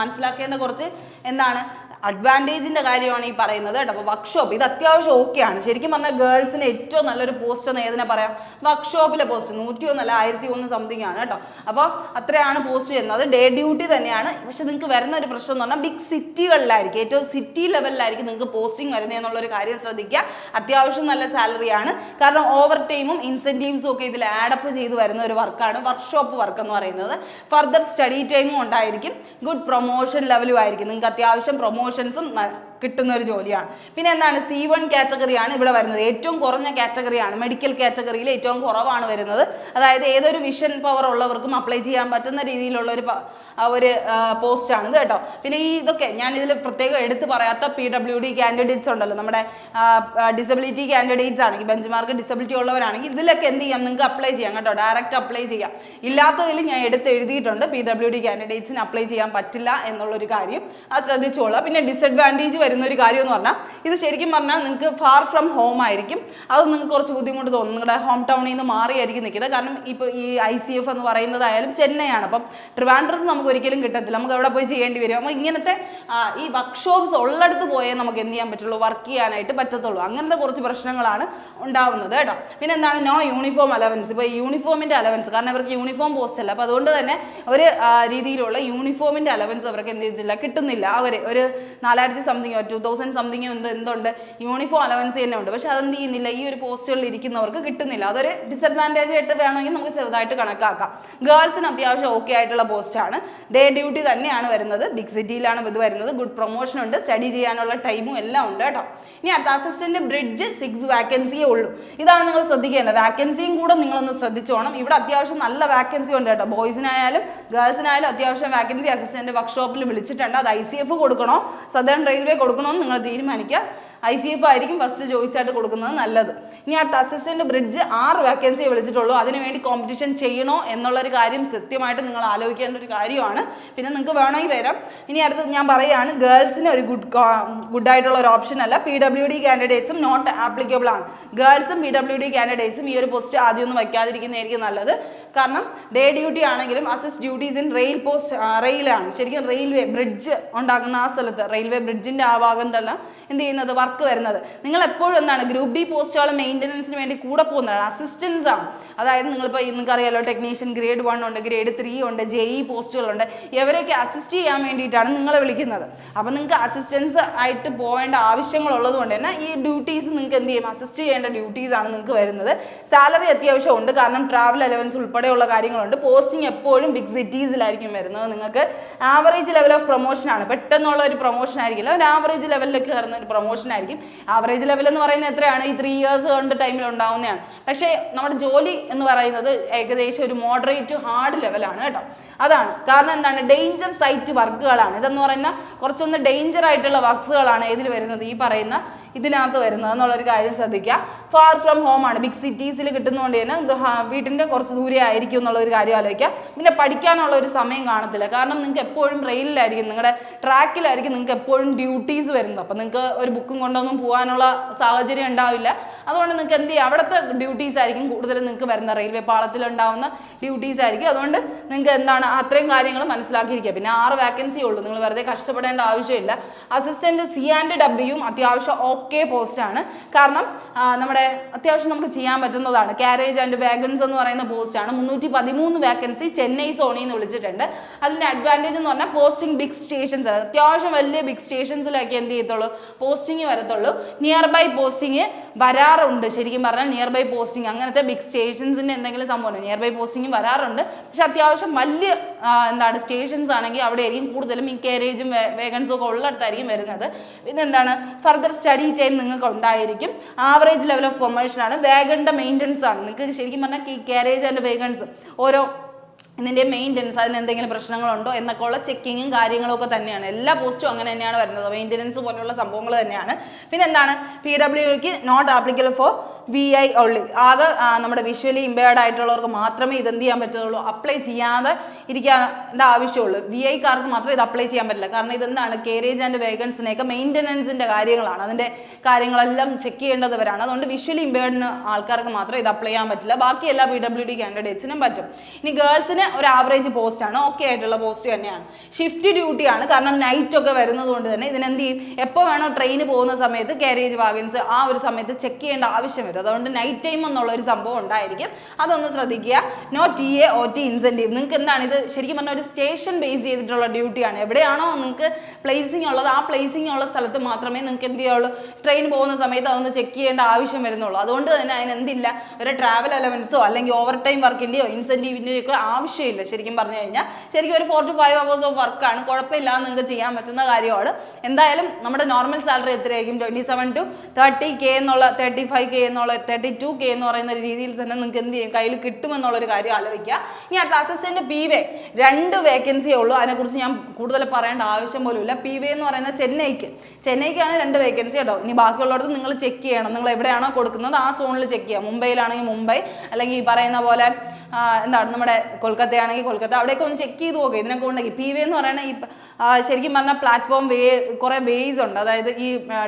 മനസ്സിലാക്കേണ്ട കുറച്ച് എന്താണ് അഡ്വാൻറ്റേജിൻ്റെ കാര്യമാണ് ഈ പറയുന്നത് കേട്ടോ. അപ്പോൾ വർക്ക്ഷോപ്പ് ഇത് അത്യാവശ്യം ഓക്കെയാണ്. ശരിക്കും പറഞ്ഞാൽ ഗേൾസിന് ഏറ്റവും നല്ലൊരു പോസ്റ്റ് എന്ന് ഏതിനെ പറയാം, വർക്ക്ഷോപ്പിലെ പോസ്റ്റ് 101 അല്ല 1001 സംതിങ് ആണ് കേട്ടോ. അപ്പോൾ അത്രയാണ് പോസ്റ്റ് ചെയ്യുന്നത്, ഡേ ഡ്യൂട്ടി തന്നെയാണ്. പക്ഷെ നിങ്ങൾക്ക് വരുന്ന ഒരു പ്രശ്നം എന്ന് പറഞ്ഞാൽ ബിഗ് സിറ്റികളിലായിരിക്കും, ഏറ്റവും സിറ്റി ലെവലിലായിരിക്കും നിങ്ങൾക്ക് പോസ്റ്റിംഗ് വരുന്നതെന്നുള്ളൊരു കാര്യം ശ്രദ്ധിക്കുക. അത്യാവശ്യം നല്ല സാലറിയാണ്, കാരണം ഓവർ ടൈമും ഇൻസെൻറ്റീവ്സും ഒക്കെ ഇതിൽ ആഡപ്പ് ചെയ്ത് വരുന്ന ഒരു വർക്കാണ് വർക്ക്ഷോപ്പ് വർക്ക് എന്ന് പറയുന്നത്. ഫർദർ സ്റ്റഡി ടൈമും ഉണ്ടായിരിക്കും, ഗുഡ് പ്രൊമോഷൻ ലെവലും ആയിരിക്കും, നിങ്ങൾക്ക് അത്യാവശ്യം പ്രൊമോഷൻസും കിട്ടുന്ന ഒരു ജോലിയാണ്. പിന്നെ എന്താണ്, C1 കാറ്റഗറിയാണ് ഇവിടെ വരുന്നത്, ഏറ്റവും കുറഞ്ഞ കാറ്റഗറിയാണ്. മെഡിക്കൽ കാറ്റഗറിയിൽ ഏറ്റവും കുറവാണ് വരുന്നത്. അതായത് ഏതൊരു വിഷൻ പവർ ഉള്ളവർക്കും അപ്ലൈ ചെയ്യാൻ പറ്റുന്ന രീതിയിലുള്ള ഒരു പോസ്റ്റാണ് ഇത് കേട്ടോ. പിന്നെ ഈ ഇതൊക്കെ ഞാൻ ഇതിൽ പ്രത്യേകം എടുത്ത് പറയാത്ത PWD കാൻഡിഡേറ്റ്സ് ഉണ്ടല്ലോ, നമ്മുടെ ഡിസബിലിറ്റി കാൻഡിഡേറ്റ്സ് ആണെങ്കിൽ, ബെഞ്ച് മാർക്ക് ഡിസബിലിറ്റി ഉള്ളവരാണെങ്കിൽ ഇതിലൊക്കെ എന്ത് ചെയ്യാം, നിങ്ങൾക്ക് അപ്ലൈ ചെയ്യാം കേട്ടോ, ഡയറക്റ്റ് അപ്ലൈ ചെയ്യാം. ഇല്ലാത്തതിൽ ഞാൻ എടുത്ത് എഴുതിയിട്ടുണ്ട്, PWD കാൻഡിഡേറ്റ്സിന് അപ്ലൈ ചെയ്യാൻ പറ്റില്ല എന്നുള്ളൊരു കാര്യം അത് ശ്രദ്ധിച്ചോളാം. പിന്നെ ഡിസഡ്വാൻറ്റേജ് വരുന്ന ഒരു കാര്യം എന്ന് പറഞ്ഞാൽ ഇത് ശരിക്കും പറഞ്ഞാൽ നിങ്ങൾക്ക് ഫാർ ഫ്രം ഹോം ആയിരിക്കും. അത് നിങ്ങൾക്ക് കുറച്ച് ബുദ്ധിമുട്ട് തോന്നും, നിങ്ങളുടെ ഹോം ടൗണിൽ നിന്ന് മാറിയായിരിക്കും നിൽക്കുന്നത്. കാരണം ഇപ്പോൾ ഈ ICF എന്ന് പറയുന്നതായാലും ചെന്നൈയാണ്, അപ്പം ട്രിവാൻഡ്രത്ത് നമുക്ക് ഒരിക്കലും കിട്ടത്തില്ല, നമുക്ക് എവിടെ പോയി ചെയ്യേണ്ടി വരും. അപ്പോൾ ഇങ്ങനത്തെ ഈ വർക്ക്ഷോപ്സ് ഉള്ളിടത്ത് പോയേ നമുക്ക് എന്ത് ചെയ്യാൻ പറ്റുള്ളൂ, വർക്ക് ചെയ്യാനായിട്ട് പറ്റത്തുള്ളൂ. അങ്ങനത്തെ കുറച്ച് പ്രശ്നങ്ങളാണ് ഉണ്ടാവുന്നത് കേട്ടോ. പിന്നെ എന്താണ്, നോ യൂണിഫോം അലവൻസ്. ഇപ്പോൾ യൂണിഫോമിൻ്റെ അലവൻസ്, കാരണം അവർക്ക് യൂണിഫോം പോസ്റ്റ് അല്ല, അപ്പോൾ അതുകൊണ്ട് തന്നെ ഒരു രീതിയിലുള്ള യൂണിഫോമിൻ്റെ അലവൻസ് അവർക്ക് എന്ത് ചെയ്തില്ല, കിട്ടുന്നില്ല. അവർ ഒരു 4000 സംതിങ് 2000 സംതിങ് എന്തുണ്ട് യൂണിഫോം അലവൻസ് തന്നെ ഉണ്ട്, പക്ഷെ അതെന്ത് ചെയ്യുന്നില്ല, ഈ ഒരു പോസ്റ്റുകളിൽ ഇരിക്കുന്നവർക്ക് കിട്ടുന്നില്ല. അതൊരു ഡിസഡ്വാൻറ്റേജ് ആയിട്ട് വേണമെങ്കിൽ നമുക്ക് ചെറുതായിട്ട് കണക്കാക്കാം. ഗേൾസിന് അത്യാവശ്യം ഓക്കെ ആയിട്ടുള്ള പോസ്റ്റാണ്, ഡേ ഡ്യൂട്ടി തന്നെയാണ് വരുന്നത്, ബിഗ് സിറ്റിയിലാണ് ഇത് വരുന്നത്, ഗുഡ് പ്രൊമോഷൻ ഉണ്ട്, സ്റ്റഡി ചെയ്യാനുള്ള ടൈമും എല്ലാം ഉണ്ട് കേട്ടോ. ഇനി അടുത്ത അസിസ്റ്റന്റ് ബ്രിഡ്ജ് 6 വാക്കൻസിയേ ഉള്ളൂ. ഇതാണ് നിങ്ങൾ ശ്രദ്ധിക്കേണ്ടത്, വാക്കൻസിയും കൂടെ നിങ്ങളൊന്ന് ശ്രദ്ധിച്ചോണം. ഇവിടെ അത്യാവശ്യം നല്ല വാക്കൻസി ഉണ്ട് കേട്ടോ, ബോയ്സിനായാലും ഗേൾസിനായാലും അത്യാവശ്യം വാക്കൻസി അസിസ്റ്റന്റ് വർക്ക്ഷോപ്പിൽ വിളിച്ചിട്ടുണ്ട്. അത് ICF കൊടുക്കണോ സദേൺ റെയിൽവേ കൊടുക്കണോ എന്ന് നിങ്ങൾ തീരുമാനിക്കുക. ICF ആയിരിക്കും ഫസ്റ്റ് ചോയ്സ് ആയിട്ട് കൊടുക്കുന്നത് നല്ലത്. ഇനി അടുത്ത അസിസ്റ്റന്റ് ബ്രിഡ്ജ് 6 വാക്കൻസി വിളിച്ചിട്ടുള്ളൂ. അതിനുവേണ്ടി കോമ്പറ്റീഷൻ ചെയ്യണോ എന്നുള്ളൊരു കാര്യം കൃത്യമായിട്ട് നിങ്ങൾ ആലോചിക്കേണ്ട ഒരു കാര്യമാണ്. പിന്നെ നിങ്ങൾക്ക് വേണമെങ്കിൽ വരാം. ഇനി അടുത്ത് ഞാൻ പറയുകയാണ്, ഗേൾസിന് ഒരു ഗുഡായിട്ടുള്ള ഒരു ഓപ്ഷൻ അല്ല, PWD കാൻഡിഡേറ്റ്സും നോട്ട് ആപ്ലിക്കബിൾ ആണ്. ഗേൾസും PWD കാൻഡിഡേറ്റ്സും ഈ ഒരു പോസ്റ്റ് ആദ്യമൊന്നും വയ്ക്കാതിരിക്കുന്നതായിരിക്കും നല്ലത്. കാരണം ഡേ ഡ്യൂട്ടി ആണെങ്കിലും assist duties in rail post റെയിലാണ്, ശരിക്കും റെയിൽവേ ബ്രിഡ്ജ് ഉണ്ടാക്കുന്ന ആ സ്ഥലത്ത് റെയിൽവേ ബ്രിഡ്ജിൻ്റെ ആ ഭാഗത്തല്ല എന്ത് ചെയ്യുന്നത് വർക്ക് വരുന്നത്. നിങ്ങൾ എപ്പോഴും എന്താണ് ഗ്രൂപ്പ് ഡി പോസ്റ്റുകൾ മെയിൻ്റനൻസിന് വേണ്ടി കൂടെ പോകുന്നതാണ്, അസിസ്റ്റൻസ് ആണ്. അതായത് നിങ്ങളിപ്പോൾ നിങ്ങൾക്ക് അറിയാലോ ടെക്നീഷ്യൻ ഗ്രേഡ് 1 ഉണ്ട്, ഗ്രേഡ് 3 ഉണ്ട്, JE പോസ്റ്റുകളുണ്ട്. ഇവരെയൊക്കെ അസിസ്റ്റ് ചെയ്യാൻ വേണ്ടിയിട്ടാണ് നിങ്ങളെ വിളിക്കുന്നത്. അപ്പോൾ നിങ്ങൾക്ക് അസിസ്റ്റൻസ് ആയിട്ട് പോകേണ്ട ആവശ്യങ്ങളുള്ളത് കൊണ്ട് തന്നെ ഈ ഡ്യൂട്ടീസ് നിങ്ങൾക്ക് എന്ത് ചെയ്യും, അസിസ്റ്റ് ചെയ്യേണ്ട ഡ്യൂട്ടീസാണ് നിങ്ങൾക്ക് വരുന്നത്. സാലറി അത്യാവശ്യം ഉണ്ട്, കാരണം ട്രാവൽ അലവൻസ് ഉൾപ്പെടെയുള്ള കാര്യങ്ങളുണ്ട്. പോസ്റ്റിംഗ് എപ്പോഴും ബിഗ് സിറ്റീസിലായിരിക്കും വരുന്നത്. നിങ്ങൾക്ക് ആവറേജ് ലെവൽ ഓഫ് പ്രൊമോഷൻ ആണ്, പെട്ടെന്നുള്ള ഒരു പ്രൊമോഷൻ ആയിരിക്കില്ല, ഒരു ആവറേജ് ലെവലിലേക്ക് കയറുന്ന ഒരു പ്രൊമോഷൻ ആയിരിക്കും. ആവറേജ് ലെവൽ എന്ന് പറയുന്നത് എത്രയാണ്, ഈ 3 years കൊണ്ട് ടൈമിൽ ഉണ്ടാവുന്നതാണ്. പക്ഷേ നമ്മുടെ ജോലി എന്ന് പറയുന്നത് ഏകദേശം ഒരു മോഡറേറ്റ് ടു ഹാർഡ് ലെവലാണ് കേട്ടോ. അതാണ് കാരണം എന്താണ്, ഡേഞ്ചർ സൈറ്റ് വർക്കുകളാണ് ഇതെന്ന് പറയുന്ന, കുറച്ചൊന്ന് ഡേഞ്ചർ ആയിട്ടുള്ള വർക്ക്സുകളാണ് ഇതിൽ വരുന്നത്, ഈ പറയുന്ന ഇതിനകത്ത് വരുന്നത് എന്നുള്ളൊരു കാര്യം ശ്രദ്ധിക്കുക. ഫാർ ഫ്രം ഹോം ആണ്, ബിഗ് സിറ്റീസിൽ കിട്ടുന്നതുകൊണ്ട് തന്നെ വീട്ടിൻ്റെ കുറച്ച് ദൂരെ ആയിരിക്കും എന്നുള്ളൊരു കാര്യം ആലോചിക്കുക. പിന്നെ പഠിക്കാനുള്ള ഒരു സമയം കാണത്തില്ല, കാരണം നിങ്ങൾക്ക് എപ്പോഴും റെയിലിലായിരിക്കും, നിങ്ങളുടെ ട്രാക്കിലായിരിക്കും നിങ്ങൾക്ക് എപ്പോഴും ഡ്യൂട്ടീസ് വരുന്നത്. അപ്പോൾ നിങ്ങൾക്ക് ഒരു ബുക്കും കൊണ്ടൊന്നും പോകാനുള്ള സാഹചര്യം ഉണ്ടാവില്ല. അതുകൊണ്ട് നിങ്ങൾക്ക് എന്ത് ചെയ്യുക, അവിടുത്തെ ഡ്യൂട്ടീസ് ആയിരിക്കും കൂടുതലും നിങ്ങൾക്ക് വരുന്നത്, റെയിൽവേ പാളത്തിലുണ്ടാവുന്ന ഡ്യൂട്ടീസ് ആയിരിക്കും. അതുകൊണ്ട് നിങ്ങൾക്ക് എന്താണ് അത്രയും കാര്യങ്ങൾ മനസ്സിലാക്കിയിരിക്കുക. പിന്നെ 6 വാക്കൻസി ഉള്ളൂ, നിങ്ങൾ വെറുതെ കഷ്ടപ്പെടേണ്ട ആവശ്യമില്ല. അസിസ്റ്റൻറ്റ് C&W അത്യാവശ്യം ഓക്കെ പോസ്റ്റാണ്, കാരണം നമ്മുടെ അത്യാവശ്യം നമുക്ക് ചെയ്യാൻ പറ്റുന്നതാണ്. കാരേജ് ആൻഡ് വാഗൺസ് എന്ന് പറയുന്ന പോസ്റ്റാണ്. 313 വാക്കൻസി ചെന്നൈ സോണിൽ നിന്ന് വിളിച്ചിട്ടുണ്ട്. അതിൻ്റെ അഡ്വാൻറ്റേജ് എന്ന് പറഞ്ഞാൽ പോസ്റ്റിംഗ് ബിഗ് സ്റ്റേഷൻസ് ആണ്, അത്യാവശ്യം വലിയ ബിഗ് സ്റ്റേഷൻസിലൊക്കെ എന്ത് ചെയ്യത്തുള്ളൂ, പോസ്റ്റിംഗ് വരത്തുള്ളൂ. നിയർ ബൈ പോസ്റ്റിംഗ് വരാറുണ്ട്, ശരിക്കും പറഞ്ഞാൽ നിയർ ബൈ പോസ്റ്റിംഗ് അങ്ങനത്തെ ബിഗ് സ്റ്റേഷൻസിൻ്റെ എന്തെങ്കിലും സംഭവം നിയർ ബൈ പോസ്റ്റിംഗ് വരാറുണ്ട്. പക്ഷെ അത്യാവശ്യം വലിയ എന്താണ് സ്റ്റേഷൻസ് ആണെങ്കിൽ അവിടെ ആയിരിക്കും കൂടുതലും ഈ കാരേജും വേഗൻസും ഒക്കെ ഉള്ളിടത്തായിരിക്കും വരുന്നത്. പിന്നെ എന്താണ് ഫർദർ സ്റ്റഡി ടൈം നിങ്ങൾക്ക് ഉണ്ടായിരിക്കും. ആവറേജ് ലെവൽ ഓഫ് പ്രൊമോഷനാണ്. വേഗൻ്റെ മെയിൻ്റനൻസ് ആണ് നിങ്ങൾക്ക് ശരിക്കും പറഞ്ഞാൽ ഈ കാരേജ് ആൻഡ് വേഗൻസ് ഓരോ ഇതിൻ്റെ മെയിൻ്റനൻസ്, അതിന് എന്തെങ്കിലും പ്രശ്നങ്ങളുണ്ടോ എന്നൊക്കെ ഉള്ള ചെക്കിങ്ങും കാര്യങ്ങളൊക്കെ തന്നെയാണ്. എല്ലാ പോസ്റ്റും അങ്ങനെ തന്നെയാണ് വരുന്നത്, മെയിൻ്റനൻസ് പോലുള്ള സംഭവങ്ങൾ തന്നെയാണ്. പിന്നെ എന്താണ് PWDക്ക് നോട്ട് ആപ്ലിക്കബിൾ ഫോർ VI ഉള്ളി, ആകെ നമ്മുടെ വിഷ്വലി ഇമ്പയർഡ് ആയിട്ടുള്ളവർക്ക് മാത്രമേ ഇതെന്ത് ചെയ്യാൻ പറ്റുള്ളൂ, അപ്ലൈ ചെയ്യാതെ ഇരിക്കേണ്ട ആവശ്യമുള്ളൂ. VIക്കാർക്ക് മാത്രമേ ഇത് അപ്ലൈ ചെയ്യാൻ പറ്റില്ല, കാരണം ഇതെന്താണ് കേരേജ് ആൻഡ് വേഗൻസിനെയൊക്കെ മെയിൻ്റനൻസിൻ്റെ കാര്യങ്ങളാണ്, അതിൻ്റെ കാര്യങ്ങളെല്ലാം ചെക്ക് ചെയ്യേണ്ടവരാണ്. അതുകൊണ്ട് വിഷ്വലി ഇമ്പയർഡിന് ആൾക്കാർക്ക് മാത്രമേ ഇത് അപ്ലൈ ചെയ്യാൻ പറ്റില്ല, ബാക്കി എല്ലാ PWD കാൻഡിഡേറ്റ്സിനും പറ്റും. ഇനി ഗേൾസിന് ഒരു ആവറേജ് പോസ്റ്റാണ്, ഓക്കെ ആയിട്ടുള്ള പോസ്റ്റ് തന്നെയാണ്. ഷിഫ്റ്റ് ഡ്യൂട്ടിയാണ്, കാരണം നൈറ്റ് ഒക്കെ വരുന്നത് കൊണ്ട് തന്നെ ഇതിനെന്ത് ചെയ്യും, എപ്പോൾ വേണോ ട്രെയിന് പോകുന്ന സമയത്ത് കാരേജ് വാഗൻസ് ആ ഒരു സമയത്ത് ചെക്ക് ചെയ്യേണ്ട ആവശ്യം വരും. അതുകൊണ്ട് നൈറ്റ് ടൈം എന്നുള്ളൊരു സംഭവം ഉണ്ടായിരിക്കും, അതൊന്ന് ശ്രദ്ധിക്കുക. No TA OT incentive. നിങ്ങൾക്ക് എന്താണ് ഇത് ശരിക്കും പറഞ്ഞാൽ ഒരു സ്റ്റേഷൻ ബേസ് ചെയ്തിട്ടുള്ള ഡ്യൂട്ടിയാണ്. എവിടെയാണോ നിങ്ങൾക്ക് പ്ലേസിംഗ് ഉള്ളത് ആ പ്ലേസിംഗ് ഉള്ള സ്ഥലത്ത് മാത്രമേ നിങ്ങൾക്ക് എന്ത് ചെയ്യുള്ളൂ, ട്രെയിൻ പോകുന്ന സമയത്ത് അതൊന്ന് ചെക്ക് ചെയ്യേണ്ട ആവശ്യം വരുന്നുള്ളൂ. അതുകൊണ്ട് തന്നെ അതിന് എന്തില്ല, ഒരു ട്രാവൽ അലവൻസോ അല്ലെങ്കിൽ ഓവർ ടൈം വർക്കിൻ്റെയോ ഇൻസെൻറ്റീവിൻ്റെയോ ഒക്കെ ആവശ്യമില്ല. ശരിക്കും പറഞ്ഞു കഴിഞ്ഞാൽ ശരിക്കും ഒരു 4 to 5 hours ഓഫ് വർക്കാണ്, കുഴപ്പമില്ലാതെ നിങ്ങൾക്ക് ചെയ്യാൻ പറ്റുന്ന കാര്യമാണ്. എന്തായാലും നമ്മുടെ നോർമൽ സാലറി എത്രയായിരിക്കും, 27 to 30K എന്നുള്ള 35K എന്നുള്ള 32K എന്ന് പറയുന്ന രീതിയിൽ തന്നെ നിങ്ങൾക്ക് എന്ത് ചെയ്യും, കയ്യിൽ കിട്ടുമെന്നുള്ളൊരു കാര്യം ആലോചിക്കുക. ഇനി അടുത്ത അസിസ്റ്റന്റ് PV 2 വേക്കൻസിയേ ഉള്ളൂ, അതിനെക്കുറിച്ച് ഞാൻ കൂടുതൽ പറയേണ്ട ആവശ്യം പോലും ഇല്ല. PV എന്ന് പറയുന്നത് ചെന്നൈക്കാണ് 2 വേക്കൻസി കേട്ടോ. ഇനി ബാക്കിയുള്ളിടത്ത് നിങ്ങൾ ചെക്ക് ചെയ്യണം, നിങ്ങൾ എവിടെയാണോ കൊടുക്കുന്നത് ആ സോണിൽ ചെക്ക് ചെയ്യുക. മുംബൈയിലാണെങ്കിൽ മുംബൈ, അല്ലെങ്കിൽ ഈ പറയുന്ന പോലെ എന്താണ് നമ്മുടെ കൊൽക്കത്തയാണെങ്കിൽ കൊൽക്കത്ത, അവിടെയൊക്കെ ഒന്ന് ചെക്ക് ചെയ്ത് നോക്കുക ഇതിനൊക്കെ ഉണ്ടെങ്കിൽ. PV എന്ന് പറയുന്നത് ഈ ശരിക്കും പറഞ്ഞാൽ പ്ലാറ്റ്ഫോം കുറേ വേസ് ഉണ്ട്, അതായത് ഈ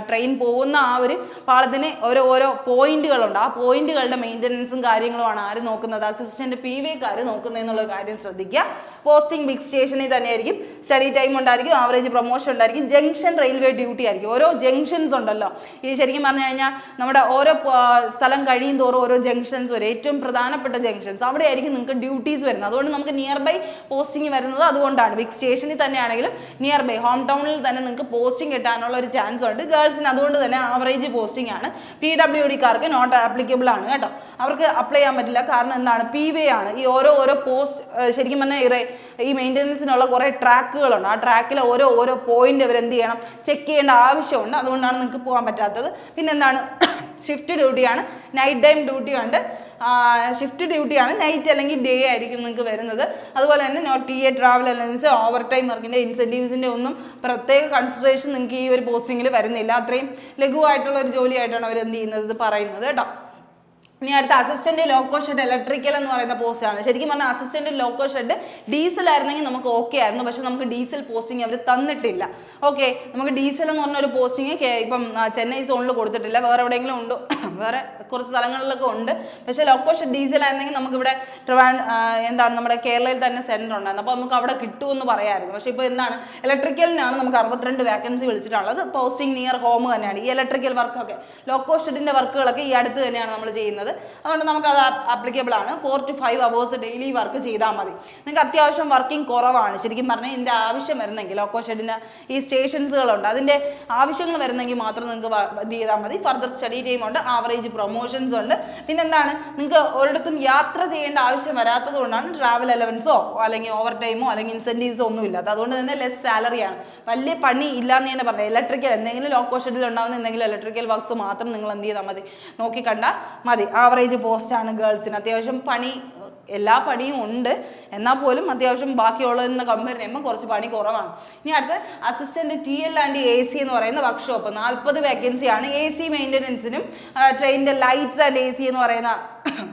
ട്രെയിൻ പോകുന്ന ആ ഒരു പാളത്തിന് ഓരോ പോയിന്റുകളുണ്ട്, ആ പോയിന്റുകളുടെ മെയിൻ്റനൻസും കാര്യങ്ങളുമാണ് ആര് നോക്കുന്നത്, അസിസ്റ്റന്റ് PVക്കാർ നോക്കുന്നതെന്നുള്ള കാര്യം ശ്രദ്ധിക്കുക. പോസ്റ്റിംഗ് ബിഗ് സ്റ്റേഷനിൽ തന്നെയായിരിക്കും, സ്റ്റഡി ടൈം ഉണ്ടായിരിക്കും, ആവറേജ് പ്രൊമോഷൻ ഉണ്ടായിരിക്കും, ജംഗ്ഷൻ റെയിൽവേ ഡ്യൂട്ടി ആയിരിക്കും. ഓരോ ജംഗ്ഷൻസ് ഉണ്ടല്ലോ, ഈ ശരിക്കും പറഞ്ഞു കഴിഞ്ഞാൽ നമ്മുടെ ഓരോ സ്ഥലം കഴിയും തോറും ഓരോ ജംഗ്ഷൻസ് വരും, ഏറ്റവും പ്രധാനപ്പെട്ട ജംഗ്ഷൻസ് അവിടെ ആയിരിക്കും നിങ്ങൾക്ക് ഡ്യൂട്ടീസ് വരുന്നത്. അതുകൊണ്ട് നമുക്ക് നിയർ ബൈ പോസ്റ്റിംഗ് വരുന്നത് അതുകൊണ്ടാണ്. ബിഗ് സ്റ്റേഷനിൽ തന്നെയാണെങ്കിലും നിയർ ബൈ ഹോം ടൗണിൽ തന്നെ നിങ്ങൾക്ക് പോസ്റ്റിംഗ് കിട്ടാനുള്ള ഒരു ചാൻസ് ഉണ്ട്. ഗേൾസിന് അതുകൊണ്ട് തന്നെ ആവറേജ് പോസ്റ്റിംഗ് ആണ്. PWDക്കാർക്ക് നോട്ട് ആപ്ലിക്കബിൾ ആണ് കേട്ടോ, അവർക്ക് അപ്ലൈ ചെയ്യാൻ പറ്റില്ല. കാരണം എന്താണ്, PV ആണ്. ഈ ഓരോ പോസ്റ്റ് ശരിക്കും പറഞ്ഞാൽ ഈ മെയിൻ്റനൻസിനുള്ള കുറേ ട്രാക്കുകളുണ്ട്, ആ ട്രാക്കിൽ ഓരോ പോയിന്റ് അവർ എന്ത് ചെയ്യണം, ചെക്ക് ചെയ്യേണ്ട ആവശ്യമുണ്ട്. അതുകൊണ്ടാണ് നിങ്ങൾക്ക് പോകാൻ പറ്റാത്തത്. പിന്നെ എന്താണ്, ഷിഫ്റ്റ് ഡ്യൂട്ടിയാണ്, നൈറ്റ് ടൈം ഡ്യൂട്ടി ഉണ്ട്. ഷിഫ്റ്റ് ഡ്യൂട്ടിയാണ്, നൈറ്റ് അല്ലെങ്കിൽ ഡേ ആയിരിക്കും നിങ്ങൾക്ക് വരുന്നത്. അതുപോലെ തന്നെ not TA travel allowance, overtime വർക്കിൻ്റെ ഇൻസെൻറ്റീവ്സിൻ്റെ ഒന്നും പ്രത്യേക കൺസിഡറേഷൻ നിങ്ങൾക്ക് ഈ ഒരു പോസ്റ്റിങ്ങിൽ വരുന്നില്ല. അത്രയും ലഘുവായിട്ടുള്ള ഒരു ജോലിയായിട്ടാണ് അവർ എന്ത് ചെയ്യുന്നത്, ഇത് പറയുന്നത് കേട്ടോ. ഇനി അടുത്ത അസിസ്റ്റന്റ് ലോക്കോ ഷെഡ് ഇലക്ട്രിക്കൽ എന്ന് പറയുന്ന പോസ്റ്റാണ്. ശരിക്കും പറഞ്ഞാൽ അസിസ്റ്റന്റ് ലോക്കോ ഷെഡ് ഡീസൽ ആയിരുന്നെങ്കിൽ നമുക്ക് ഓക്കെ ആയിരുന്നു, പക്ഷെ നമുക്ക് ഡീസൽ പോസ്റ്റിംഗ് അവർ തന്നിട്ടില്ല. ഓക്കെ, നമുക്ക് ഡീസൽ എന്ന് പറഞ്ഞ ഒരു പോസ്റ്റിംഗ് ഇപ്പം ചെന്നൈ സോണിൽ കൊടുത്തിട്ടില്ല, വേറെ എവിടെയെങ്കിലും ഉണ്ടോ വേറെ കുറച്ച് സ്ഥലങ്ങളിലൊക്കെ ഉണ്ട്. പക്ഷേ ലോക്കോ ഷെഡ് ഡീസൽ ആയിരുന്നെങ്കിൽ നമുക്കിവിടെ എന്താണ് നമ്മുടെ കേരളയിൽ തന്നെ സെൻറ്റർ ഉണ്ടായിരുന്നു, അപ്പോൾ നമുക്ക് അവിടെ കിട്ടുമെന്ന് പറയാമായിരുന്നു. പക്ഷേ ഇപ്പോൾ എന്താണ് ഇലക്ട്രിക്കലിനാണ് നമുക്ക് 62 വേക്കൻസി വിളിച്ചിട്ടുള്ളത്. പോസ്റ്റിംഗ് നിയർ ഹോം തന്നെയാണ്. ഈ ഇലക്ട്രിക്കൽ വർക്കൊക്കെ ലോക്കോ ഷെഡിൻ്റെ വർക്കുകളൊക്കെ ഈ അടുത്ത് തന്നെയാണ് നമ്മൾ ചെയ്യുന്നത്. അതുകൊണ്ട് നമുക്കത് ആപ്ലിക്കബിൾ ആണ്. 4 to 5 hours ഡെയിലി വർക്ക് ചെയ്താൽ മതി. നിങ്ങൾക്ക് അത്യാവശ്യം വർക്കിംഗ് കുറവാണ് ശരിക്കും പറഞ്ഞാൽ, ഇതിൻ്റെ ആവശ്യം വരുന്നെങ്കിൽ ലോക്കോ ഷെഡിന് ഈ സ്റ്റേഷൻസുകളുണ്ട്, അതിൻ്റെ ആവശ്യങ്ങൾ വരുന്നെങ്കിൽ മാത്രം നിങ്ങൾക്ക് ഇത് ചെയ്താൽ മതി. ഫർദർ സ്റ്റഡി ടൈം ഉണ്ട്, ആവറേജ് പ്രൊമോഷൻസ് ഉണ്ട്. പിന്നെ എന്താണ്, നിങ്ങൾക്ക് ഒരിടത്തും യാത്ര ചെയ്യേണ്ട ആവശ്യം വരാത്തത് കൊണ്ടാണ് ട്രാവൽ അലവൻസോ അല്ലെങ്കിൽ ഓവർ ടൈമോ അല്ലെങ്കിൽ ഇൻസെൻറ്റീവ്സോ ഒന്നും ഇല്ലാത്തത്. അതുകൊണ്ട് തന്നെ ലെസ് സാലറിയാണ്, വലിയ പണി ഇല്ലാന്ന് തന്നെ പറഞ്ഞത്. ഇലക്ട്രിക്കൽ എന്തെങ്കിലും ലോക്കോ ഷെഡിൽ ഉണ്ടാകുന്ന എന്തെങ്കിലും ഇലക്ട്രിക്കൽ വർക്ക്സ് മാത്രം നിങ്ങൾ എന്ത് ചെയ്താൽ മതി, നോക്കിക്കണ്ടാൽ മതി. ആവറേജ് പോസ്റ്റാണ് ഗേൾസിന്. അത്യാവശ്യം പണി, എല്ലാ പണിയും ഉണ്ട്, എന്നാൽ പോലും അത്യാവശ്യം ബാക്കിയുള്ളതിനെ കമ്പയർ ചെയ്യുമ്പോൾ കുറച്ച് പണി കുറവാണ്. ഇനി അടുത്ത് അസിസ്റ്റന്റ് TL&AC എന്ന് പറയുന്ന വർക്ക്ഷോപ്പ് 40 വേക്കൻസിയാണ്. AC മെയിൻ്റനൻസിനും ട്രെയിനിൻ്റെ ലൈറ്റ്സ് ആൻഡ് AC എന്ന് പറയുന്ന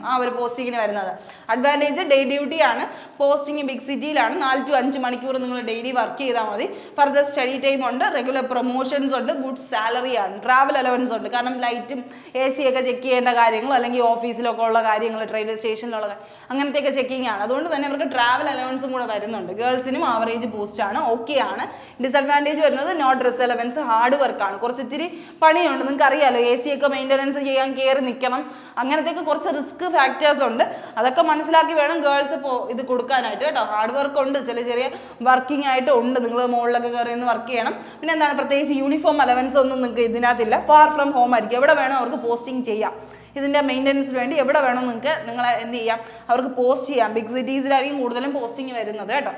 ആ ഒരു പോസ്റ്റിങ്ങിന് വരുന്നത്. അഡ്വാൻറ്റേജ് ഡേ ഡ്യൂട്ടി ആണ്, പോസ്റ്റിംഗ് ബിഗ് സിറ്റിയിലാണ്, 4 to 5 മണിക്കൂർ നിങ്ങൾ ഡെയിലി വർക്ക് ചെയ്താൽ മതി. ഫർദർ സ്റ്റഡി ടൈം ഉണ്ട്, റെഗുലർ പ്രൊമോഷൻസ് ഉണ്ട്, ഗുഡ് സാലറിയാണ്, ട്രാവൽ അലവൻസ് ഉണ്ട്. കാരണം ലൈറ്റും AC ഒക്കെ ചെക്ക് ചെയ്യേണ്ട കാര്യങ്ങൾ അല്ലെങ്കിൽ ഓഫീസിലൊക്കെ ഉള്ള കാര്യങ്ങൾ, റെയിൽവേ സ്റ്റേഷനിലുള്ള അങ്ങനത്തെയൊക്കെ ചെക്കിംഗ് ആണ്. അതുകൊണ്ട് തന്നെ അവർക്ക് ട്രാവൽ അലവൻസും കൂടെ വരുന്നുണ്ട്. ഗേൾസിനും ആവറേജ് പോസ്റ്റാണ്, ഓക്കെ ആണ്. ഡിസഡ്വാൻറ്റേജ് വരുന്നത് നോട്ട് ഡ്രസ് അലവൻസ്, ഹാർഡ് വർക്കാണ്, കുറച്ച് ഇത്തിരി പണിയുണ്ട്. നിങ്ങൾക്ക് അറിയാമല്ലോ, AC ഒക്കെ മെയിൻ്റനൻസ് ചെയ്യാൻ കയറി നിൽക്കണം, അങ്ങനത്തെയൊക്കെ കുറച്ച് റിസ്ക് ഫാക്ടേഴ്സ് ഉണ്ട്. അതൊക്കെ മനസ്സിലാക്കി വേണം ഗേൾസ് ഇപ്പോൾ ഇത് കൊടുക്കാനായിട്ട് കേട്ടോ. ഹാർഡ് വർക്ക് ഉണ്ട്, ചെറിയ വർക്കിംഗ് ആയിട്ട് ഉണ്ട്. നിങ്ങൾ മുകളിലൊക്കെ കയറി നിന്ന് വർക്ക് ചെയ്യണം. പിന്നെ എന്താണ്, പ്രത്യേകിച്ച് യൂണിഫോം അലവൻസ് ഒന്നും നിങ്ങൾക്ക് ഇതിനകത്തില്ല. ഫാർ ഫ്രം ഹോം ആയിരിക്കും, എവിടെ വേണം അവർക്ക് പോസ്റ്റിംഗ് ചെയ്യാം. ഇതിൻ്റെ മെയിൻ്റനൻസിന് വേണ്ടി എവിടെ വേണം നിങ്ങൾക്ക് നിങ്ങളെ എന്ത് ചെയ്യാം, അവർക്ക് പോസ്റ്റ് ചെയ്യാം. ബിഗ് സിറ്റീസിലായിരിക്കും കൂടുതലും പോസ്റ്റിംഗ് വരുന്നത് കേട്ടോ.